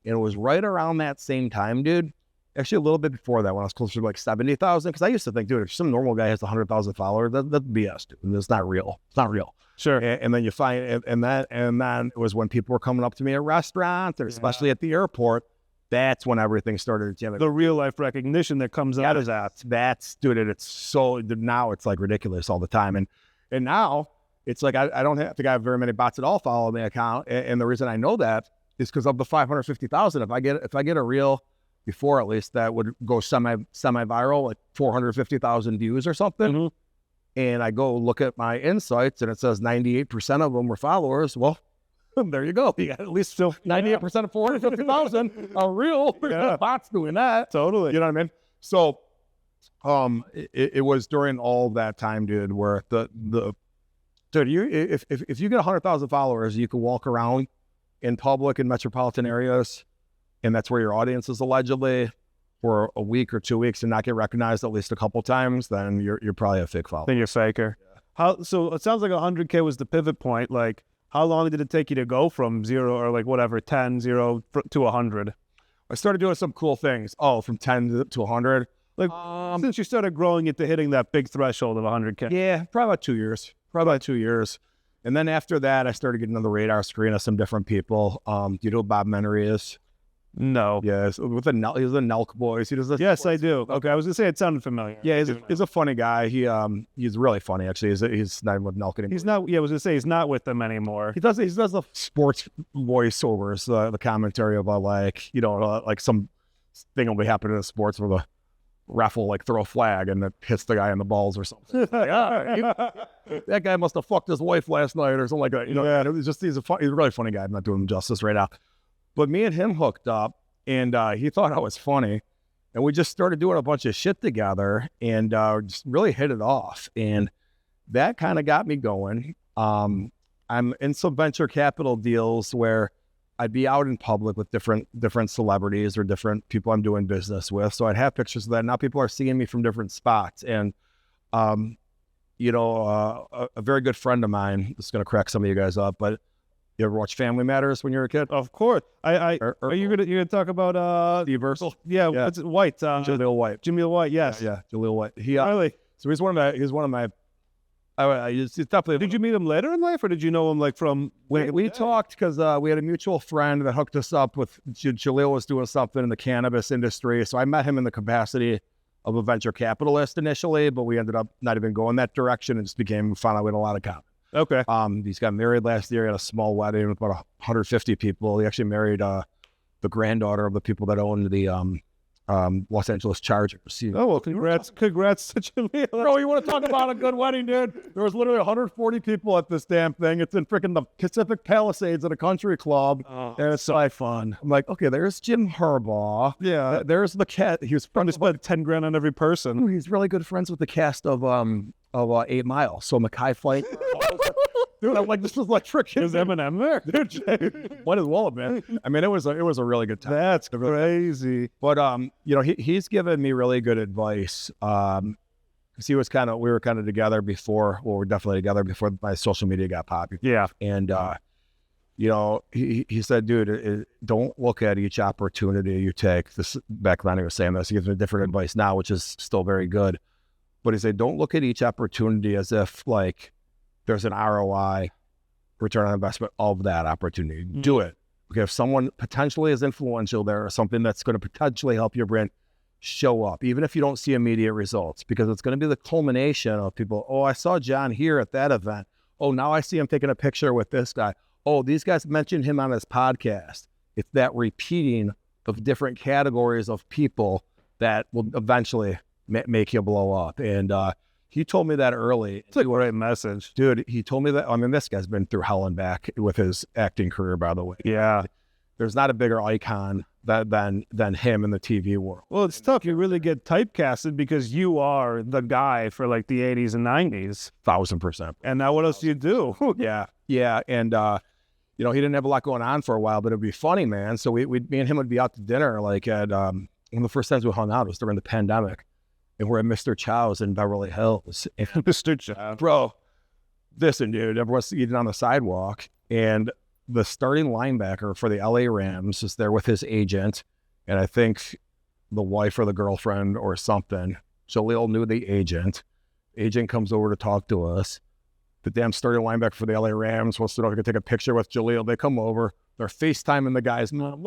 it was right around that same time, dude. Actually, a little bit before that when I was closer to like 70,000. Because I used to think, dude, if some normal guy has 100,000 followers, that's BS, dude. It's not real. It's not real. Sure. And then you find, and then it was when people were coming up to me at restaurants, or especially at the airport. That's when everything started. The real life recognition that comes out of that. That's, dude, it's so, now it's like ridiculous all the time. And now it's like, I don't think I have very many bots at all follow my account. And the reason I know that is because of the 550,000. If I get a reel before, at least, that would go semi-viral, like 450,000 views or something. And I go look at my insights and it says 98% of them were followers. Well, there you go. You got at least 98% of 450,000 are real. Bots doing that. Totally. You know what I mean? So it was during all that time, dude, where dude, if you get 100,000 followers, you can walk around in public in metropolitan areas, and that's where your audience is allegedly, for a week or 2 weeks and not get recognized at least a couple times, then you're probably a fake follower. Then you're faker. So it sounds like 100K was the pivot point. Like, how long did it take you to go from 0 or like whatever, 10, 0 to 100? I started doing some cool things. Oh, from 10 to 100. Like, since you started growing it to hitting that big threshold of 100K. Yeah, probably about 2 years. And then after that, I started getting on the radar screen of some different people. Do you know who Bob Menery is? No. Yeah, he's with the Nelk Boys. He does this. Yes, I do. Okay, I was gonna say it sounded familiar. Yeah, he's a funny guy. He's really funny, actually. He's not with Nelk anymore. He's not. Yeah, I was gonna say he's not with them anymore. He does the sports voiceovers, the commentary about like some thing will be happening in sports where the ref will like throw a flag and it hits the guy in the balls or something. That guy must have fucked his wife last night or something like that. It was just he's a really funny guy. I'm not doing him justice right now. But me and him hooked up, and he thought I was funny, and we just started doing a bunch of shit together, and just really hit it off, and that kind of got me going. I'm in some venture capital deals where I'd be out in public with different celebrities or different people I'm doing business with, so I'd have pictures of that. Now people are seeing me from different spots, and a very good friend of mine, this is going to crack some of you guys up, but you ever watch Family Matters when you were a kid? Of course. Are you gonna talk about Steve Urkel? Yeah. What's it? White. Jamil White. Jamil White. Yes. Yeah. Jamil White. Really? So he's one of my. He's definitely. Did you meet him later in life, or did you know him like from? We talked because we had a mutual friend that hooked us up with. Jalil was doing something in the cannabis industry, so I met him in the capacity of a venture capitalist initially, but we ended up not even going that direction and just found out we had a lot of common. Okay. He's got married last year. He had a small wedding with about 150 people. He actually married the granddaughter of the people that owned the Los Angeles Chargers. Oh, well, congrats to Jaleel. Bro, you want to talk about a good wedding, dude? There was literally 140 people at this damn thing. It's in freaking the Pacific Palisades at a country club. Oh, and it's so fun. I'm like, okay, there's Jim Harbaugh. Yeah. There's the cat. He was Probably spent 10 grand on every person. He's really good friends with the cast of 8 Mile. So Mekhi Flight. Dude, I'm like, this was like freaking. Is Eminem there? Dude, might as well, man. I mean, it was a really good time. That's crazy. But you know, he's given me really good advice. Because we were kind of together before. Well, we're definitely together before my social media got popular. Yeah. And you know, he said, dude, don't look at each opportunity you take. This back then he was saying this. He gives me different advice now, which is still very good. But he said, don't look at each opportunity as if like there's an ROI, return on investment of that opportunity. Do it. Okay, if someone potentially is influential there or something that's going to potentially help your brand, show up, even if you don't see immediate results, because it's going to be the culmination of people. Oh, I saw John here at that event. Oh, now I see him taking a picture with this guy. Oh, these guys mentioned him on his podcast. It's that repeating of different categories of people that will eventually make you blow up. And he told me that early. It's like a great message. Dude, he told me that. I mean, this guy's been through hell and back with his acting career, by the way. Yeah. There's not a bigger icon than him in the TV world. Well, it's tough. You really get typecasted because you are the guy for like the 80s and 90s. 1000%. And now what else do you do? Yeah. And, you know, he didn't have a lot going on for a while, but it'd be funny, man. So me and him would be out to dinner, like at, one of the first times we hung out was during the pandemic. And we're at Mr. Chow's in Beverly Hills. And Mr. Chow. Bro, listen, dude, everyone's eating on the sidewalk. And the starting linebacker for the LA Rams is there with his agent. And I think the wife or the girlfriend or something. Jaleel knew the agent. Agent comes over to talk to us. The damn starting linebacker for the LA Rams wants to know if he can take a picture with Jaleel. They come over. They're FaceTiming the guys. Look.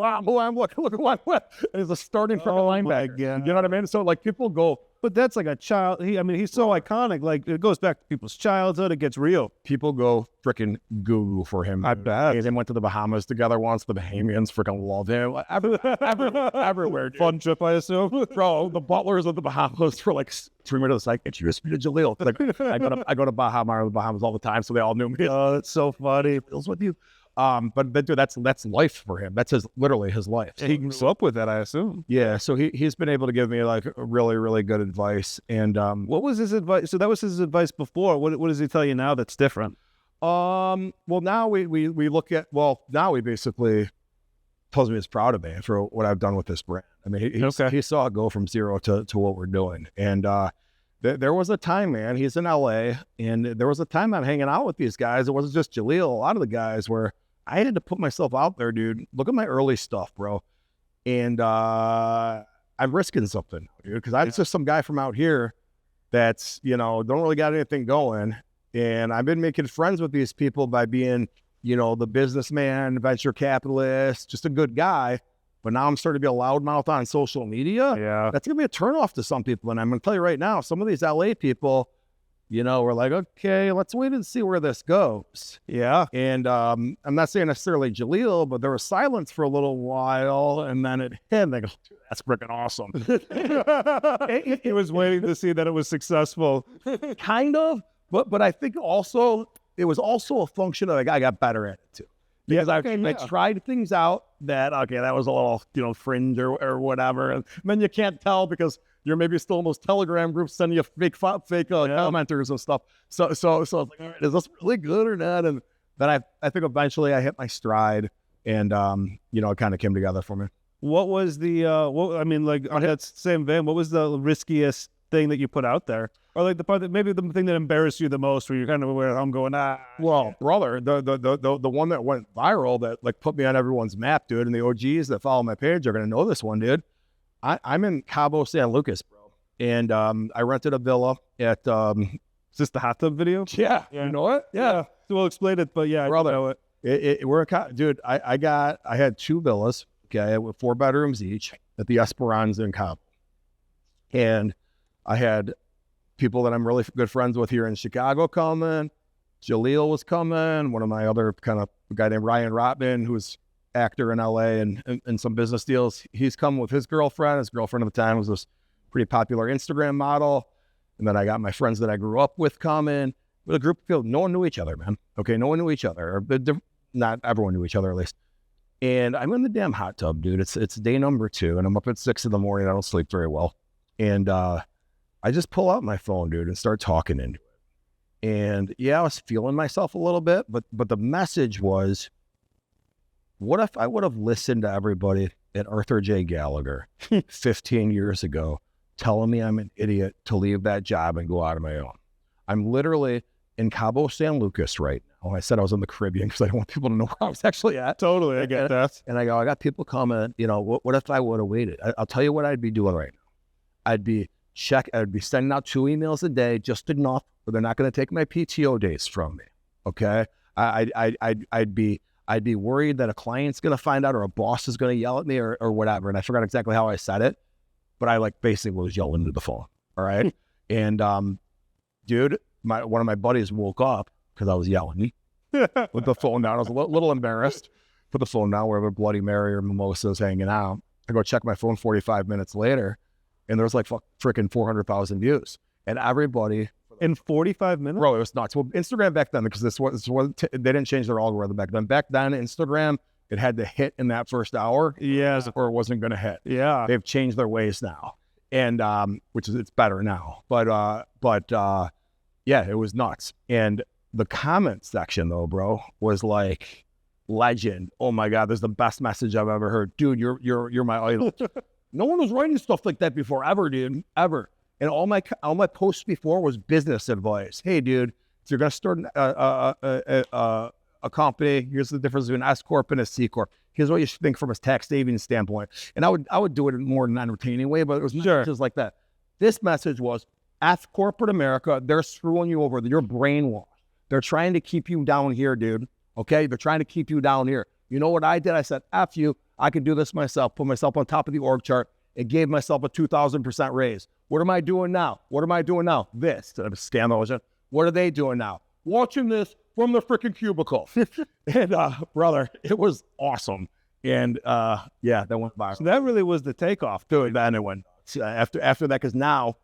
And he's a starting linebacker. You know what I mean? So like people go. But that's like a child. He's so iconic. Like it goes back to people's childhood. It gets real. People go freaking goo for him. I bet. They went to the Bahamas together once. The Bahamians freaking love him. Everywhere. Dude. Fun trip, I assume. Bro, the butlers of the Bahamas were like 3 minutes like, introduce me to Jaleel. Like, I go to Bahamas all the time, so they all knew me. Oh, that's so funny. Feels with you. But dude, that's life for him. That's literally his life. He grew up with that, I assume. Yeah. So he's been able to give me like really, really good advice. And what was his advice? So that was his advice before. What does he tell you now that's different? Well, now we look at, now he basically tells me he's proud of me for what I've done with this brand. I mean, he saw it go from zero to what we're doing. And there was a time, man, he's in LA, and there was a time I'm hanging out with these guys. It wasn't just Jaleel. A lot of the guys where I had to put myself out there, dude. Look at my early stuff, bro. And I'm risking something, dude, because I'm just some guy from out here that's, don't really got anything going. And I've been making friends with these people by being, the businessman, venture capitalist, just a good guy. But now I'm starting to be a loudmouth on social media. Yeah. That's going to be a turnoff to some people. And I'm going to tell you right now, some of these LA people, we're like, okay, let's wait and see where this goes. Yeah. And I'm not saying necessarily Jaleel, but there was silence for a little while. And then it hit, and they go, dude, that's freaking awesome. He was waiting to see that it was successful. Kind of. But I think also, it was also a function of like, I got better at it too. Because I tried things out that was a little, fringe or whatever. And then you can't tell because you're maybe still in those Telegram groups sending you fake commenters and stuff. So I was like, all right, is this really good or not? And then I think eventually I hit my stride and, it kind of came together for me. What was the, on that same vein, what was the riskiest thing that you put out there? Or like the part that maybe the thing that embarrassed you the most, where you're kind of where I'm going, Well, brother, the one that went viral that like put me on everyone's map, dude, and the OGs that follow my page are gonna know this one, dude. I'm in Cabo San Lucas, bro, and I rented a villa at is this the hot tub video? Yeah. You know it? Yeah. So we'll explain it, but yeah, brother, I know it. We're dude. I had 2 villas, okay, with 4 bedrooms each at the Esperanza in Cabo, and I had people that I'm really good friends with here in Chicago coming. Jaleel was coming. One of my other kind of guy named Ryan Rotman, who's actor in LA and some business deals. He's come with his girlfriend. His girlfriend at the time was this pretty popular Instagram model. And then I got my friends that I grew up with coming with a group of people. No one knew each other, man. Okay, no one knew each other. Or not everyone knew each other, at least. And I'm in the damn hot tub, dude. It's day number 2, and I'm up at 6 in the morning. I don't sleep very well. And I just pull out my phone, dude, and start talking into it. And yeah, I was feeling myself a little bit, but the message was, what if I would have listened to everybody at Arthur J. Gallagher 15 years ago telling me I'm an idiot to leave that job and go out on my own? I'm literally in Cabo San Lucas right now. I said I was in the Caribbean because I don't want people to know where I was actually at. Totally, I get that. And I go, I got people coming, what if I would have waited? I'll tell you what I'd be doing right now. I'd be sending out 2 emails a day, just enough where they're not going to take my PTO days from me. Okay. I'd be worried that a client's going to find out or a boss is going to yell at me or whatever. And I forgot exactly how I said it, but I basically was yelling into the phone. All right. And, dude, one of my buddies woke up because I was yelling with the phone down. I was a little embarrassed. Put the phone down, wherever Bloody Mary or mimosas hanging out. I go check my phone 45 minutes later, and there's freaking 400,000 views. And everybody in 45 minutes, bro, it was nuts. Well, Instagram back then, because they didn't change their algorithm back then. Back then, Instagram, it had to hit in that first hour, yes, or it wasn't going to hit. Yeah, they've changed their ways now, and it's better now. But yeah, it was nuts. And the comment section though, bro, was like legend. Oh my God, this is the best message I've ever heard, dude. You're my idol. No one was writing stuff like that before, ever, dude, ever. And all my posts before was business advice. Hey, dude, if you're gonna start a company, here's the difference between an S corp and a C corp. Here's what you should think from a tax savings standpoint. And I would do it in more than an entertaining way, but it was messages like that. This message was, F corporate America, they're screwing you over. You're brainwashed. They're trying to keep you down here, dude. Okay, they're trying to keep you down here. You know what I did? I said, F you. I can do this myself. Put myself on top of the org chart. It gave myself a 2,000% raise. What am I doing now? What am I doing now? This. Scam. What are they doing now? Watching this from the freaking cubicle. And brother, it was awesome. And yeah, that went viral. So that really was the takeoff, dude. Then it went after that, because now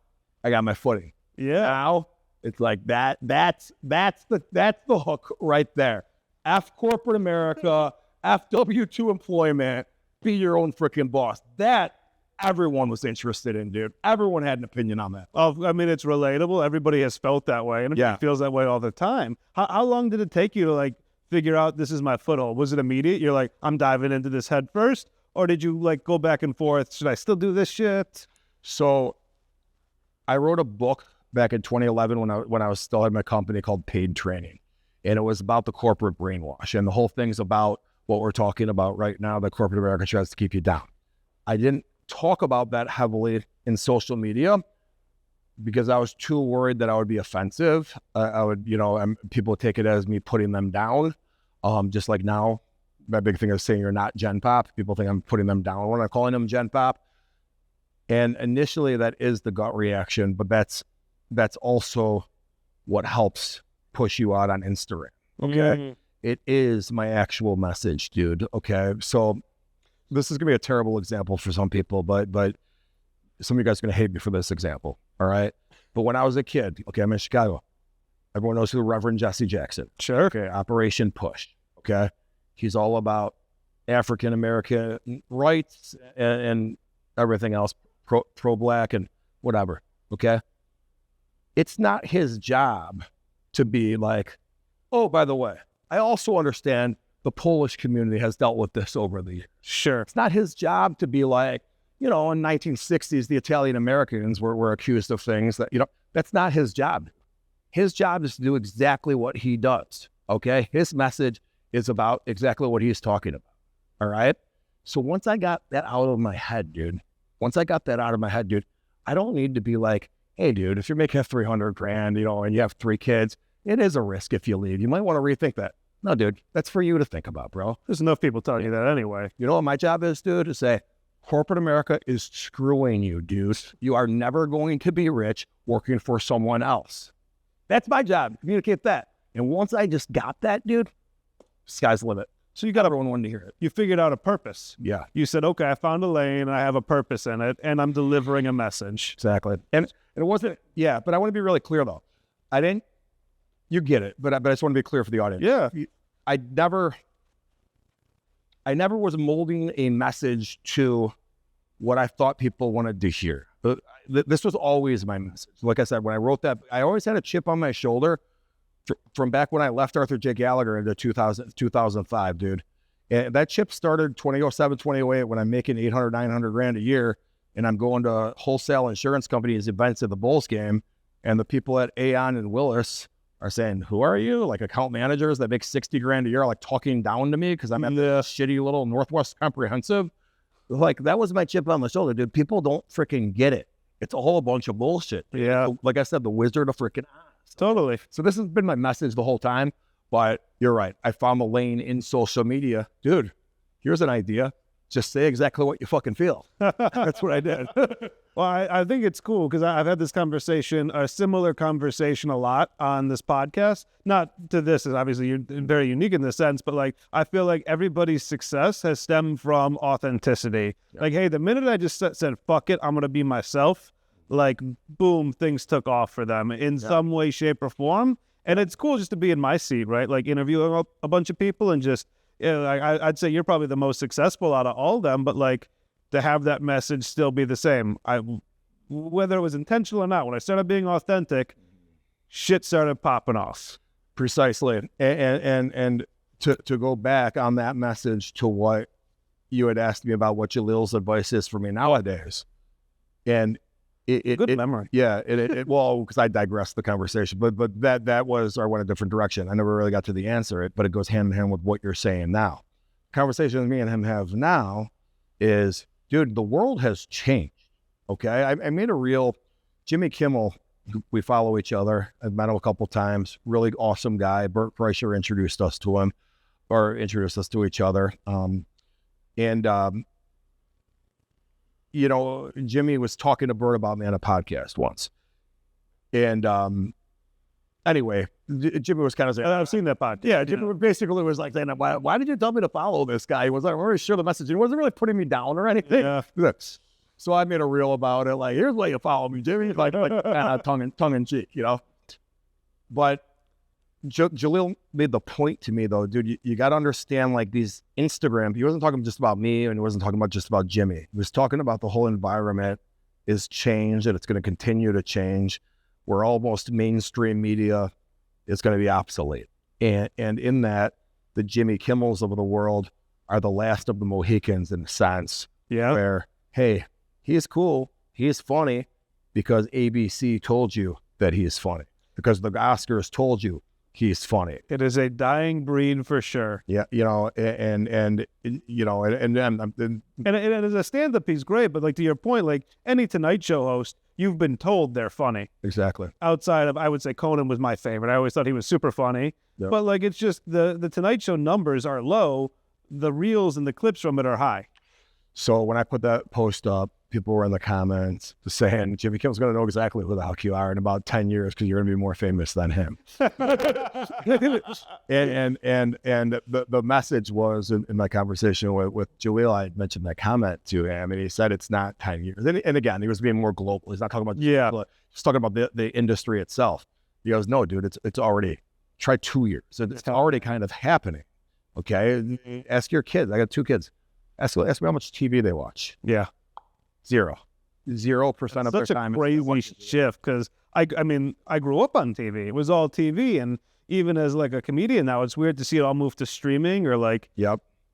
I got my footing. Yeah. Now it's like that. That's the hook right there. F corporate America. F W-2 employment. Be your own freaking boss. That everyone was interested in, dude. Everyone had an opinion on that. Oh, I mean, it's relatable. Everybody has felt that way, and it feels that way all the time. How long did it take you to figure out this is my foothold? Was it immediate? You're like, I'm diving into this head first, or did you go back and forth? Should I still do this shit? So, I wrote a book back in 2011 when I was still at my company called Paid Training, and it was about the corporate brainwash, and the whole thing's about what we're talking about right now, that corporate America tries to keep you down. I didn't talk about that heavily in social media because I was too worried that I would be offensive. I would, people would take it as me putting them down. Just like now, my big thing is saying you're not Gen Pop. People think I'm putting them down when I'm calling them Gen Pop. And initially that is the gut reaction, but that's also what helps push you out on Instagram. Okay. Mm-hmm. It is my actual message, dude. Okay. So this is going to be a terrible example for some people, but some of you guys are going to hate me for this example. All right. But when I was a kid, okay, I'm in Chicago. Everyone knows who the Reverend Jesse Jackson. Sure. Okay. Operation Push. Okay. He's all about African-American rights and everything else, pro-black and whatever. Okay. It's not his job to be like, oh, by the way, I also understand the Polish community has dealt with this over the years. Sure. It's not his job to be like, in 1960s, the Italian Americans were accused of things that, that's not his job. His job is to do exactly what he does. Okay. His message is about exactly what he's talking about. All right. So once I got that out of my head, dude, I don't need to be like, hey, dude, if you're making $300,000, and you have 3 kids, it is a risk if you leave. You might want to rethink that. No, dude, that's for you to think about, bro. There's enough people telling you that anyway. You know what my job is, dude? To say, corporate America is screwing you, dude. You are never going to be rich working for someone else. That's my job. Communicate that. And once I just got that, dude, sky's the limit. So you got everyone wanted to hear it. You figured out a purpose. Yeah. You said, okay, I found a lane and I have a purpose in it and I'm delivering a message. Exactly. And it wasn't, but I want to be really clear though. You get it, but I just want to be clear for the audience. Yeah. I never was molding a message to what I thought people wanted to hear. This was always my message. Like I said, when I wrote that, I always had a chip on my shoulder from back when I left Arthur J. Gallagher into 2005, dude. And that chip started 2007, 2008 when I'm making 800, 900 grand a year. And I'm going to wholesale insurance companies events at the Bulls game. And the people at Aon and Willis are saying, who are you? Like account managers that make 60 grand a year, like talking down to me because I'm at the shitty little Northwest Comprehensive. Like that was my chip on the shoulder, dude. People don't freaking get it. It's a whole bunch of bullshit. Yeah. Like I said, the Wizard of freaking Oz. Totally. So this has been my message the whole time, but you're right. I found the lane in social media. Dude, here's an idea. Just say exactly what you fucking feel. That's what I did. Well, I think it's cool because I've had this conversation, a similar conversation a lot on this podcast. Not to this, is obviously you're very unique in this sense, but like I feel like everybody's success has stemmed from authenticity. Yeah. Like, hey, the minute I just said, fuck it, I'm going to be myself, like, boom, things took off for them in some way, shape, or form. And it's cool just to be in my seat, right? Like interviewing a bunch of people and just, I'd say you're probably the most successful out of all of them, but like to have that message still be the same. Whether it was intentional or not, when I started being authentic, shit started popping off. Precisely. And to go back on that message to what you had asked me about what Jalil's advice is for me nowadays. And good memory. Yeah. Well, because I digressed the conversation, but that was, I went a different direction. I never really got to the answer, but it goes hand in hand with what you're saying now. Conversation me and him have now is, dude, the world has changed. Okay. I made a reel. Jimmy Kimmel, we follow each other. I've met him a couple times. Really awesome guy. Bert Kreischer introduced us to him or introduced us to each other. You know, Jimmy was talking to Bert about me on a podcast once. And anyway, Jimmy was kind of saying, I've seen that podcast. Yeah, Jimmy basically was like saying, why did you tell me to follow this guy? He was like, I'm really sure the message. He wasn't really putting me down or anything. Yeah. So I made a reel about it. Like, here's why you follow me, Jimmy. Like tongue in cheek, you know. But Jalil made the point to me, though, dude, you got to understand, like, these Instagram, he wasn't talking just about me and he wasn't talking about just about Jimmy. He was talking about the whole environment is changed and it's going to continue to change. Where almost mainstream media is going to be obsolete. And in that, the Jimmy Kimmels of the world are the last of the Mohicans in a sense. Yeah. Where, hey, he is cool, he is funny because ABC told you that he is funny. Because the Oscars told you he's funny. It is a dying breed for sure. Yeah, you know, and you know, and as a stand-up, he's great. But like to your point, like any Tonight Show host, you've been told they're funny. Exactly. Outside of, I would say Conan was my favorite. I always thought he was super funny. Yep. But like it's just the Tonight Show numbers are low. The reels and the clips from it are high. So when I put that post up, people were in the comments saying, Jimmy Kimmel's going to know exactly who the heck you are in about 10 years because you're going to be more famous than him. and the message was in my conversation with Jalil, I had mentioned that comment to him, and he said it's not 10 years. And again, he was being more global. He's not talking about he's talking about the industry itself. He goes, no, dude, it's already, try 2 years. It's already kind of happening. Okay? Ask your kids. I got 2 kids. Ask me how much TV they watch. Yeah. 0% of their time. Such a crazy shift because I mean, I grew up on TV. It was all TV, and even as like a comedian now, it's weird to see it all move to streaming or like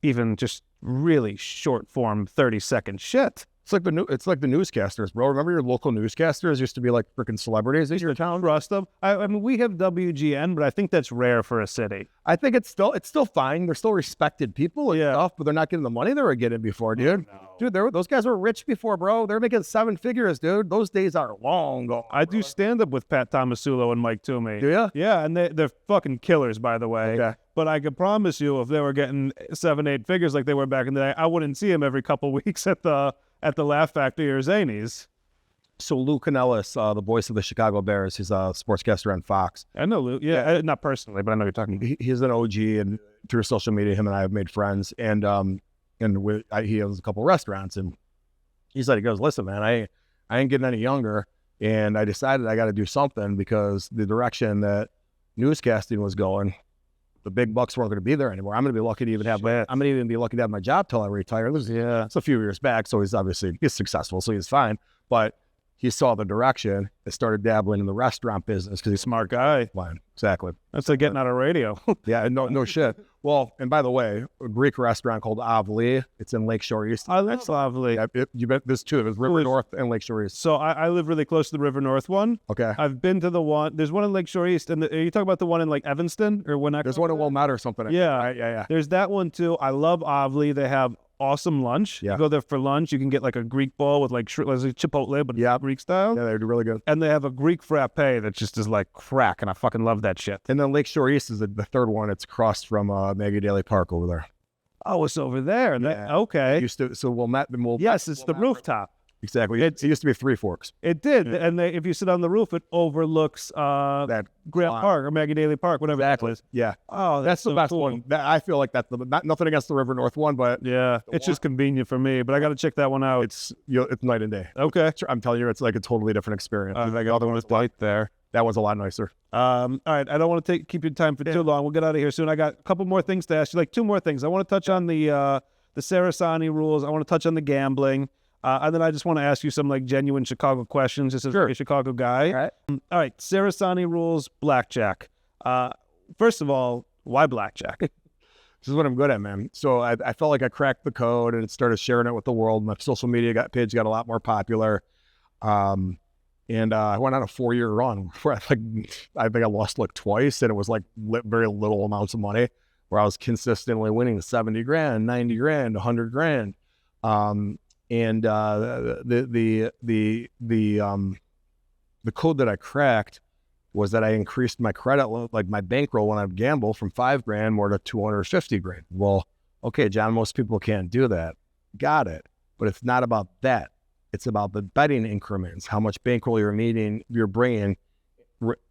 even just really short form 30-second shit. It's like the newscasters, bro. Remember your local newscasters used to be like freaking celebrities. They used to trust them. I mean, we have WGN, but I think that's rare for a city. I think it's still fine. They're still respected people and stuff, but they're not getting the money they were getting before, dude. Oh, no. Dude, those guys were rich before, bro. They're making 7 figures, dude. Those days are long gone. I do stand up with Pat Tomasulo and Mike Toomey. Do you? Yeah, and they're fucking killers, by the way. Okay. But I could promise you, if they were getting 7-8 figures like they were back in the day, I wouldn't see them every couple weeks at the Laugh Factory or Zanies. So Lou Canellis, the voice of the Chicago Bears, he's a sportscaster on Fox. I know Lou. Yeah, not personally, but I know you're talking. He's an OG, and through social media, him and I have made friends. And he owns a couple restaurants, and he goes, listen, man, I ain't getting any younger, and I decided I got to do something because the direction that newscasting was going, the big bucks weren't going to be there anymore. I'm going to be lucky to even have my job till I retire. It's a few years back, so he's successful, so he's fine. But he saw the direction and started dabbling in the restaurant business because he's a smart guy. Fine, exactly. That's like getting out of radio. Yeah, no shit. Well, and by the way, a Greek restaurant called Avli. It's in Lakeshore East. Oh, that's lovely. Yeah, you bet this too. It's River North and Lakeshore East. So I live really close to the River North one. Okay. I've been to the one. There's one in Lakeshore East, and are you talking about the one in like Evanston or Winnetka? There's one in Wilmette or something. Yeah, right? Yeah. There's that one too. I love Avli. They have awesome lunch. Yeah. You go there for lunch. You can get like a Greek bowl with like Chipotle, but Greek style. Yeah, they're really good. And they have a Greek frappe that just is like crack, and I fucking love that shit. And then Lakeshore East is the third one. It's across from Maggie Daly Park over there. Oh, it's over there. Yeah. Okay. Yes, it's the rooftop. Exactly. It used to be Three Forks. It did. Yeah. And if you sit on the roof, it overlooks that Grant Park or Maggie Daly Park, whatever that is. Yeah. Oh, that's the best one. I feel like that's nothing against the River North one, but it's just convenient for me. But I got to check that one out. It's night and day. Okay. I'm telling you, it's like a totally different experience. I got the one with light there. That was a lot nicer. All right. I don't want to keep your time for too long. We'll get out of here soon. I got a couple more things to ask you, like two more things. I want to touch on the Cerasani rules. I want to touch on the gambling. And then I just want to ask you some like genuine Chicago questions. This is a Chicago guy. All right. Cerasani rules, blackjack. First of all, why blackjack? This is what I'm good at, man. So I felt like I cracked the code and started sharing it with the world. My social media page got a lot more popular. And I went on a 4-year run where I think I lost like twice, and it was like very little amounts of money, where I was consistently winning 70 grand, 90 grand, 100 grand. And the code that I cracked was that I increased my credit, like my bankroll when I gamble, from 5 grand more to 250 grand. Well, okay, John, most people can't do that. Got it. But it's not about that. It's about the betting increments, how much bankroll you're bringing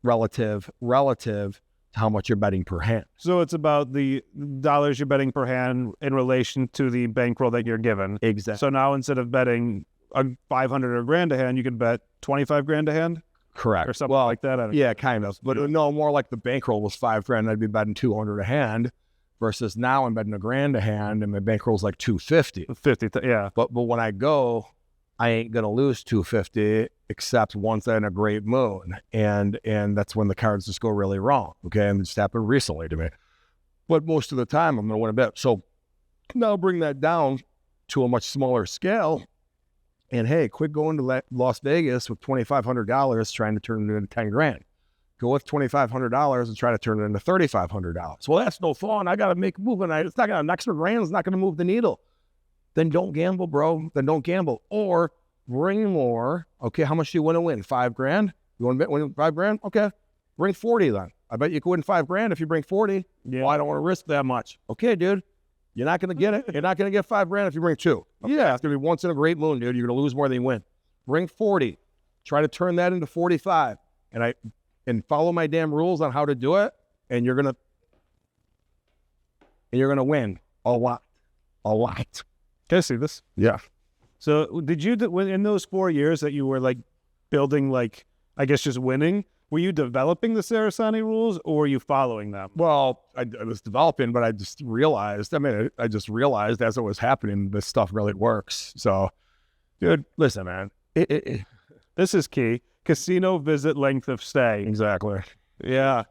relative to how much you're betting per hand. So it's about the dollars you're betting per hand in relation to the bankroll that you're given. Exactly. So now instead of betting a 500 or grand a hand, you can bet 25 grand a hand? Correct. Or something like that. Yeah, kind of. But no, more like the bankroll was 5 grand. I'd be betting 200 a hand, versus now I'm betting $1,000 a hand and my bankroll's like 250. Yeah. But when I go, I ain't gonna lose 250 except once in a great moon, and that's when the cards just go really wrong. Okay, and it just happened recently to me. But most of the time, I'm gonna win a bet. So now bring that down to a much smaller scale, and hey, quit going to Las Vegas with $2,500 trying to turn it into 10 grand. Go with $2,500 and try to turn it into $3,500. Well, that's no fun. I gotta make a move, and it's not gonna, an extra grand is not gonna move the needle. Then don't gamble, bro. Then don't gamble. Or bring more. Okay, how much do you want to win? 5 grand? You want to win 5 grand? Okay, bring 40 then. I bet you can win 5 grand if you bring 40. Yeah. Well, I don't want to risk that much. Okay, dude. You're not going to get it. You're not going to get 5 grand if you bring 2. Okay? Yeah. It's going to be once in a great moon, dude. You're going to lose more than you win. Bring 40. Try to turn that into 45. And follow my damn rules on how to do it, and you're going to win a lot. A lot. Can I see this? Yeah. So did you, in those 4 years that you were like building, like, I guess just winning, were you developing the Cerasani rules or were you following them? Well, I was developing, but I just realized as it was happening, this stuff really works. So, dude, listen, man. This is key. Casino visit length of stay. Exactly. Yeah.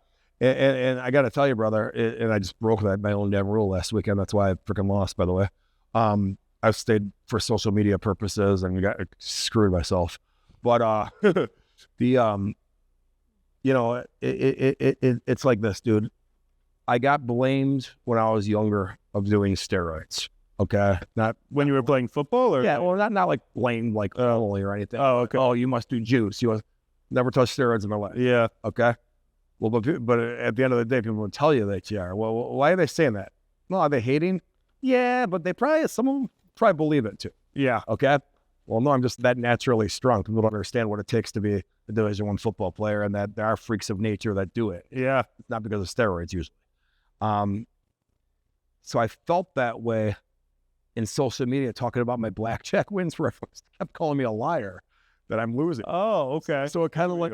And I got to tell you, brother, and I just broke my own damn rule last weekend. That's why I freaking lost, by the way. I've stayed for social media purposes and got screwed myself. But it's like this, dude. I got blamed when I was younger of doing steroids. Okay, not when you were playing football, or not like blamed like early or anything. Oh, okay. Oh, you must do juice. You never touched steroids in my life. Yeah. Okay. Well, but at the end of the day, people will tell you that you are. Well, why are they saying that? Well, are they hating? Yeah, but some of them probably believe it too. Yeah. Okay. Well, no, I'm just that naturally strong. People don't understand what it takes to be a Division I football player, and that there are freaks of nature that do it. Yeah. It's not because of steroids usually. So I felt that way in social media, talking about my blackjack wins, where everyone kept calling me a liar that I'm losing. Oh, okay. So it kind of like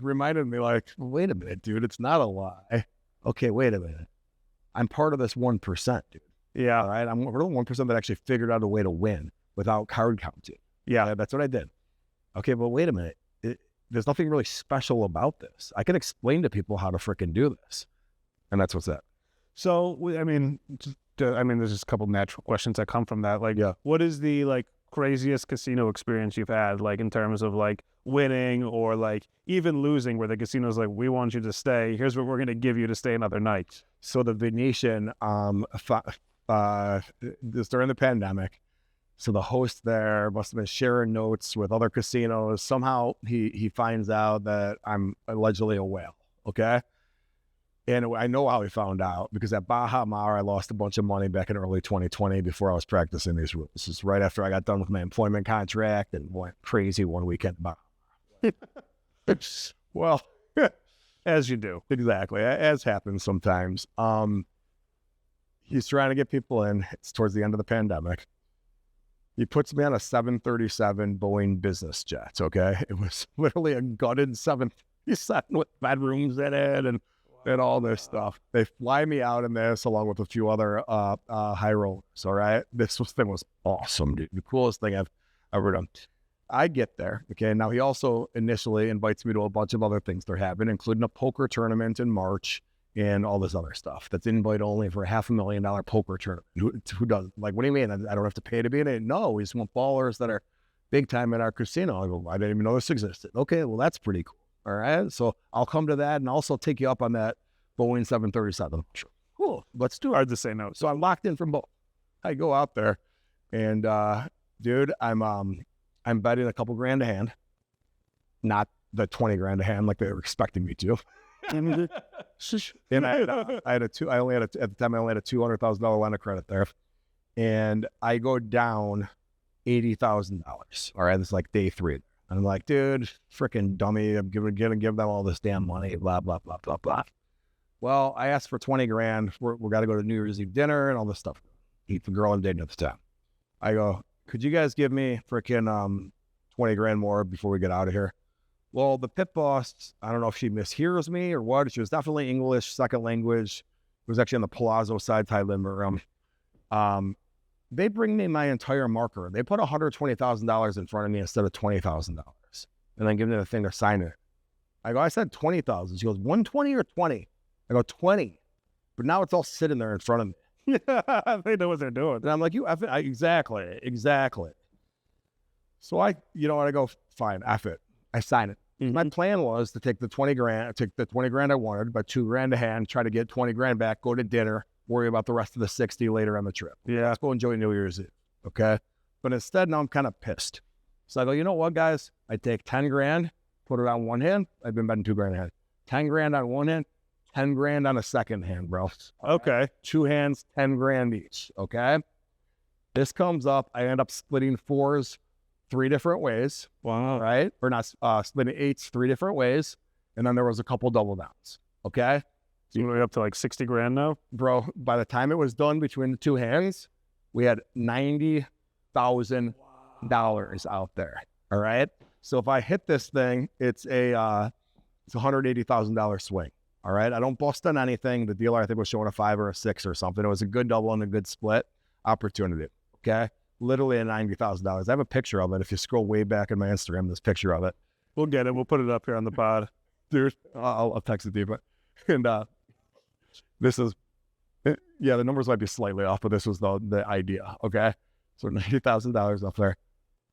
reminded me, like, wait a minute, dude, it's not a lie. Okay, wait a minute. I'm part of this 1%, dude. Yeah. All right. I'm one of the 1% that actually figured out a way to win without card counting. Yeah, that's what I did. Okay, but wait a minute. There's nothing really special about this. I can explain to people how to freaking do this. And that's what's that. So, I mean, there's just a couple natural questions that come from that. Like, what is the like craziest casino experience you've had, like in terms of like winning or like even losing, where the casino's like, we want you to stay. Here's what we're going to give you to stay another night. So the Venetian, this during the pandemic, so the host there must have been sharing notes with other casinos. Somehow he finds out that I'm allegedly a whale. Okay. And I know how he found out, because at Baja Mar, I lost a bunch of money back in early 2020 before I was practicing these rules. This is right after I got done with my employment contract and went crazy one weekend at Baja Mar. Well, as you do. Exactly. As happens sometimes. He's trying to get people in. It's towards the end of the pandemic. He puts me on a 737 Boeing business jet, okay? It was literally a gutted 737 with bedrooms in it and all this stuff. They fly me out in this along with a few other high rollers, all right? This thing was awesome, dude. The coolest thing I've ever done. I get there, okay? Now, he also initially invites me to a bunch of other things they're having, including a poker tournament in March and all this other stuff. That's invite only for a $500,000 poker tournament. Who does? Like, what do you mean? I don't have to pay to be in it? No, we just want ballers that are big time in our casino. I go, I didn't even know this existed. Okay, well, that's pretty cool. All right, so I'll come to that and also take you up on that Boeing 737. Sure. Cool, let's do it. Hard to say no. So I'm locked in from both. I go out there, and dude, I'm betting a couple grand a hand, not the 20 grand a hand like they were expecting me to. And at the time I only had a $200,000 line of credit there, and I go down $80,000. All right, this is like day 3. I'm like, dude, freaking dummy, I'm gonna give them all this damn money, blah, blah, blah, blah, blah. Well, I asked for 20 grand. We got to go to New Year's Eve dinner and all this stuff. Eat the girl I'm dating at the time. I go, could you guys give me freaking 20 grand more before we get out of here? Well, the pit boss, I don't know if she mishears me or what. She was definitely English, second language. It was actually on the Palazzo side, Thai limber room. They bring me my entire marker. They put $120,000 in front of me instead of $20,000, and then give me the thing to sign it. I go, I said 20,000. She goes, 120 or 20? I go, 20. But now it's all sitting there in front of me. They know what they're doing. And I'm like, exactly. So I go, fine, F it. I sign it. Mm-hmm. My plan was to take the 20 grand, I wanted, about 2 grand a hand, try to get 20 grand back, go to dinner, worry about the rest of the 60 later on the trip. Yeah. Let's go enjoy New Year's Eve. Okay. But instead, now I'm kind of pissed. So I go, you know what, guys? I take 10 grand, put it on one hand. I've been betting 2 grand a hand. 10 grand on one hand, 10 grand on a second hand, bro. Okay. 2 hands, 10 grand each. Okay. This comes up. I end up splitting 4s 3 different ways. Wow. Right? Or not splitting 8s 3 different ways. And then there was a couple double downs. Okay. So you're up to like 60 grand now? Bro, by the time it was done between the 2 hands, we had $90,000 out there. All right. So if I hit this thing, it's a $180,000 swing. All right. I don't bust on anything. The dealer, I think, was showing a 5 or a 6 or something. It was a good double and a good split opportunity. Okay. Literally a $90,000. I have a picture of it. If you scroll way back in my Instagram, there's a picture of it. We'll get it. We'll put it up here on the pod. Dude, I'll text it to you. But, and this is, yeah, the numbers might be slightly off, but this was the idea. Okay. So $90,000 up there.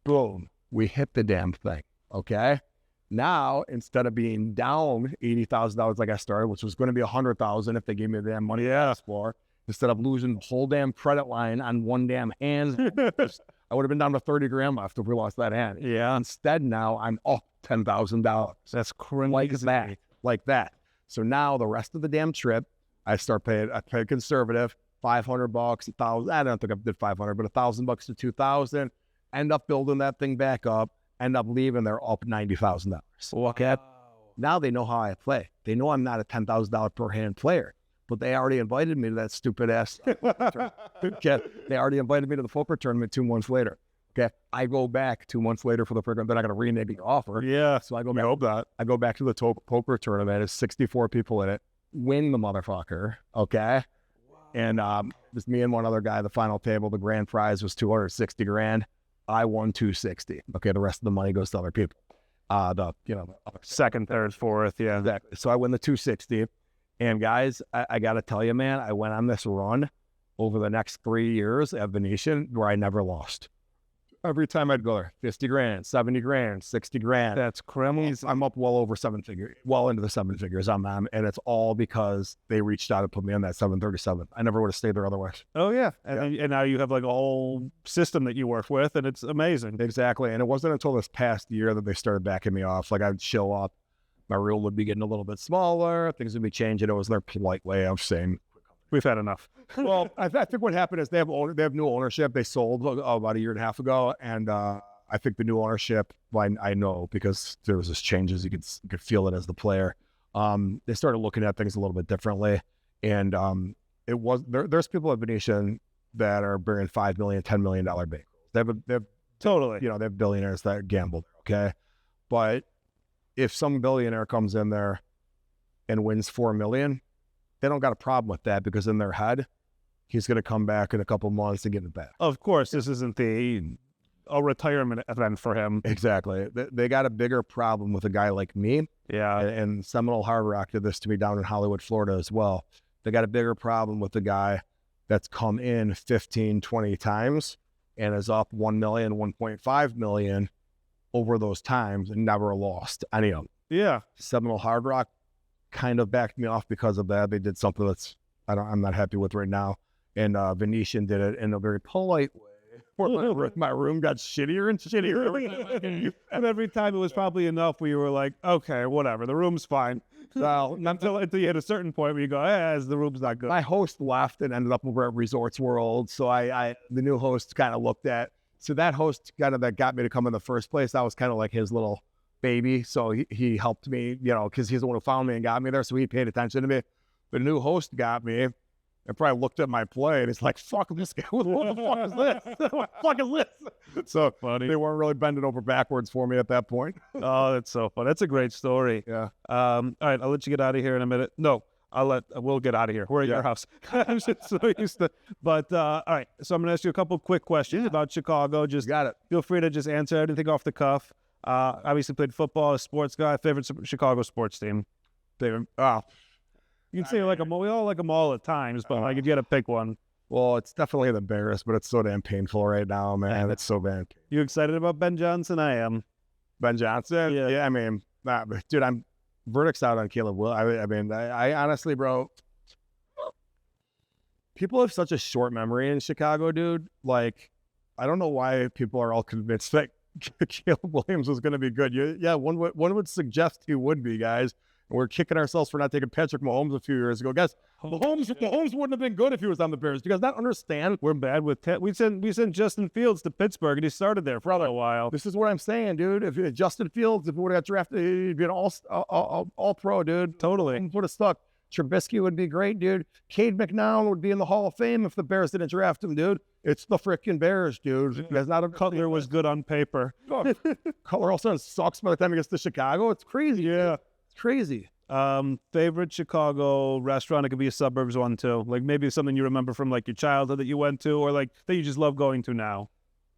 Boom. We hit the damn thing. Okay. Now, instead of being down $80,000 like I started, which was going to be $100,000 if they gave me the damn money I asked for, instead of losing the whole damn credit line on one damn hand, I would have been down to 30 grand left if we lost that hand. Yeah. Instead, now I'm up $10,000. That's crazy. Like that. So now the rest of the damn trip, I pay conservative, $500, $1,000. I don't think I did 500, but $1,000 to 2,000. end up building that thing back up, end up leaving, they're up $90,000. Okay. Now they know how I play. They know I'm not a $10,000 per hand player, but they already invited me to that stupid ass. Okay. They already invited me to the poker tournament 2 months later. Okay. I go back 2 months later for the program. They're not going to renege the offer. Yeah. So I go back. I hope not. I go back to the poker tournament. There's 64 people in it. Win the motherfucker. Okay. And just me and one other guy, the final table, the grand prize was $260,000. I won $260,000. Okay, the rest of the money goes to other people. Second, third, fourth, yeah. Exactly. So I win the $260,000. And guys, I got to tell you, man, I went on this run over the next 3 years at Venetian where I never lost. Every time I'd go there, $50,000, $70,000, $60,000. That's crazy. I'm up well over 7 figures, well into the 7 figures on them, and it's all because they reached out and put me on that 737. I never would have stayed there otherwise. Oh yeah, and now you have like a whole system that you work with, and it's amazing. Exactly, and it wasn't until this past year that they started backing me off. Like I'd show up, my reel would be getting a little bit smaller, things would be changing. It was their polite way of saying, "We've had enough." Well, I think what happened is they have new ownership. They sold about 1.5 years ago, and I think the new ownership, I know because there was this changes. You could feel it as the player. They started looking at things a little bit differently, and it was there's people at Venetian that are bringing $5 million, $10 million bankrolls. They have Totally. they have billionaires that gamble. Okay, but if some billionaire comes in there and wins $4 million, they don't got a problem with that because in their head, he's going to come back in a couple months and get it back. Of course, this isn't a retirement event for him. Exactly. They got a bigger problem with a guy like me. Yeah. And Seminole Hard Rock did this to me down in Hollywood, Florida as well. They got a bigger problem with the guy that's come in 15, 20 times and is up 1 million, 1.5 million over those times and never lost any of them. Yeah. Seminole Hard Rock kind of backed me off because of that. They did something that's I'm not happy with right now. And Venetian did it in a very polite way. My room got shittier and shittier. And every time it was probably enough where you were like, okay, whatever, the room's fine. Well, until you hit a certain point where you go, the room's not good. My host left and ended up over at Resorts World. So the new host kind of looked at, so that host kind of that got me to come in the first place. That was kind of like his little baby. So he helped me, because he's the one who found me and got me there. So he paid attention to me. The new host got me and probably looked at my play and it's like, fuck this guy. What the fuck is this? What the fuck is this? So funny. They weren't really bending over backwards for me at that point. Oh, that's so fun. That's a great story. Yeah. All right, I'll let you get out of here in a minute. No, we'll get out of here. We're at your house. I'm just so used to, but all right. So I'm going to ask you a couple quick questions about Chicago. Just got it. Feel free to just answer anything off the cuff. Obviously played football, a sports guy. Favorite Chicago sports team? Favorite? You can say we all like them all at times, but like if you had to pick one. Well, it's definitely the Bears, but it's so damn painful right now, man. It's so bad. You excited about Ben Johnson? I am. Ben Johnson? Yeah. I mean, dude, I'm verdict's out on Caleb Will. I honestly, bro, people have such a short memory in Chicago, dude. Like, I don't know why people are all convinced that Caleb Williams was going to be good. One would suggest he would be, guys. And we're kicking ourselves for not taking Patrick Mahomes a few years ago. Guys, Mahomes wouldn't have been good if he was on the Bears. Do you guys not understand? We're bad with we sent Justin Fields to Pittsburgh, and he started there for a while. This is what I'm saying, dude. If Justin Fields, if he would have got drafted, he'd be an all pro, dude. Totally. Would have stuck. Trubisky would be great, dude. Cade McNown would be in the Hall of Fame if the Bears didn't draft him, dude. It's the freaking Bears, dude. That's not a Cutler was good on paper. Cutler also sucks by the time he gets to Chicago. It's crazy. Yeah. It's crazy. Favorite Chicago restaurant? It could be a suburbs one too. Like maybe something you remember from like your childhood that you went to, or like that you just love going to now.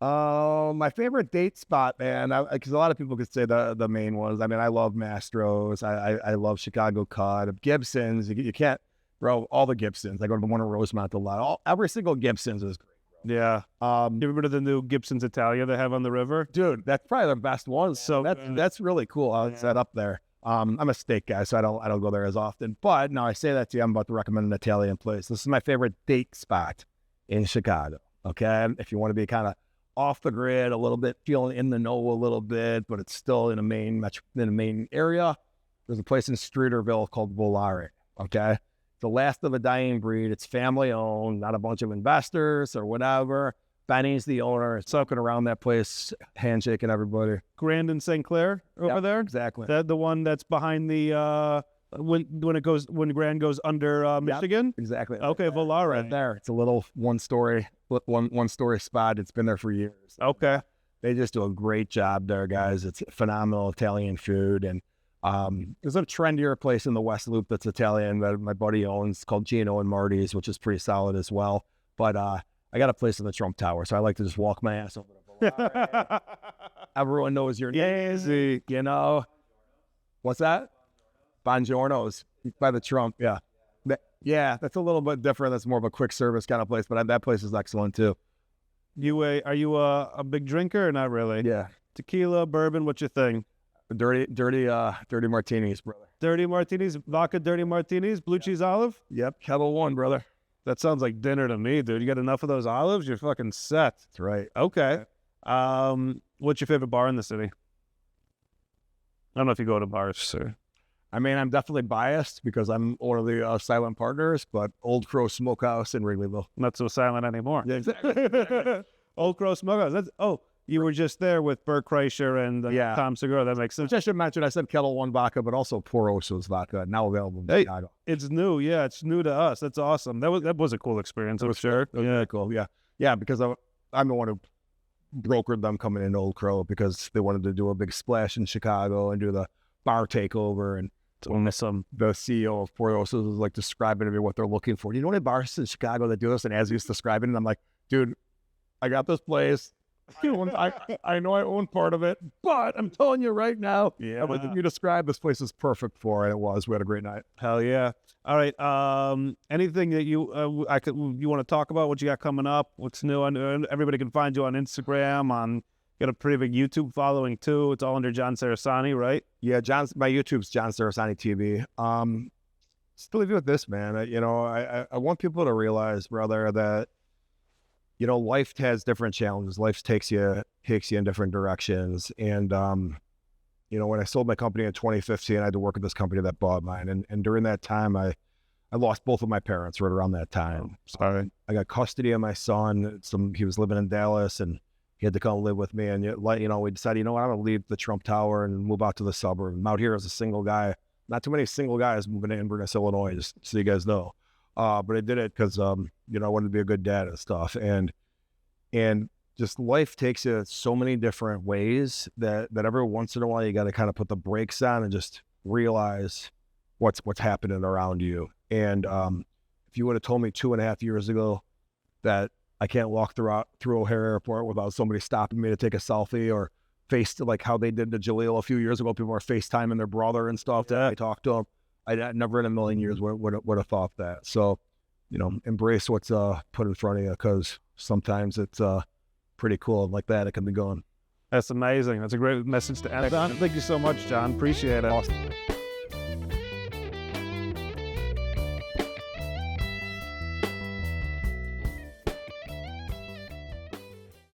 My favorite date spot, man, because a lot of people could say the main ones. I mean, I love Mastro's. I love Chicago Cod. Gibson's. You can't, bro. All the Gibsons. I go to the one in Rosemont a lot. Every single Gibson's is great. Yeah. You remember the new Gibson's Italia they have on the river? Dude, that's probably the best one. So that's really cool. It's set up there. I'm a steak guy, so I don't go there as often. But now I say that to you, I'm about to recommend an Italian place. This is my favorite date spot in Chicago. Okay, if you want to be kind of off the grid a little bit, feeling in the know a little bit, but it's still in a main area. There's a place in Streeterville called Volare. Okay, the last of a dying breed. It's family owned, not a bunch of investors or whatever. Benny's the owner. It's walking around that place, handshaking everybody. Grand and St. Clair over there. Exactly. That the one that's behind the when Grand goes under Michigan. Exactly. Okay, Volare. Right there. It's a little one story spot. It's been there for years. Okay. They just do a great job there, guys. It's phenomenal Italian food. And there's a trendier place in the West Loop that's Italian that my buddy owns called Gino and Marty's, which is pretty solid as well. But I got a place in the Trump Tower, so I like to just walk my ass over to Volare. Everyone knows your name. You know. What's that? Buongiorno's by the Trump. Yeah. That's a little bit different. That's more of a quick service kind of place, but that place is excellent too. Are you a big drinker or not really? Yeah. Tequila, bourbon, what's your thing? Dirty martinis, brother. Dirty martinis, vodka dirty martinis, blue cheese olive? Yep. Kettle One, brother. That sounds like dinner to me, dude. You got enough of those olives, you're fucking set. That's right. Okay. What's your favorite bar in the city? I don't know if you go to bars, sir. I mean, I'm definitely biased because I'm one of the silent partners, but Old Crow Smokehouse in Wrigleyville. Not so silent anymore. Yeah, exactly. Old Crow Smokehouse. You were just there with Bert Kreischer and Tom Segura. That makes sense. Which I should mention, I said Kettle One vodka, but also Poroso's vodka, now available in Chicago. It's new. Yeah, it's new to us. That's awesome. That was a cool experience, I'm sure. Cool. Yeah, cool. Yeah, because I'm the one who brokered them coming into Old Crow because they wanted to do a big splash in Chicago and do the bar takeover. And the CEO of Poroso's was like describing to me what they're looking for. You know any bars in Chicago that do this? And as he's describing it, I'm like, dude, I got this place. I know I own part of it, but I'm telling you right now, what you described, this place is perfect for, and it was. We had a great night. Hell yeah! All right. Anything that you want to talk about? What you got coming up? What's new? And everybody can find you on Instagram. Got a pretty big YouTube following too. It's all under John Cerasani, right? Yeah, my YouTube's John Cerasani TV. Just to leave you with this, man. I want people to realize, brother, that life has different challenges. Life takes you in different directions. And, when I sold my company in 2015, I had to work at this company that bought mine. And during that time, I lost both of my parents right around that time. Sorry. I got custody of my son. He was living in Dallas and he had to come live with me. And, we decided, I'm going to leave the Trump Tower and move out to the suburb. I'm out here as a single guy. Not too many single guys moving to Inverness, Illinois, just so you guys know. But I did it because, I wanted to be a good dad and stuff. And just life takes you so many different ways that every once in a while you got to kind of put the brakes on and just realize what's happening around you. And if you would have told me 2.5 years ago that I can't walk through O'Hare Airport without somebody stopping me to take a selfie, or like how they did to Jaleel a few years ago, people were FaceTiming their brother and stuff. That I talked to him. I never in a million years would have thought that. So, embrace what's put in front of you, because sometimes it's pretty cool. Like that, it can be gone. That's amazing. That's a great message to end on. Thank you so much, John. Appreciate it. Awesome.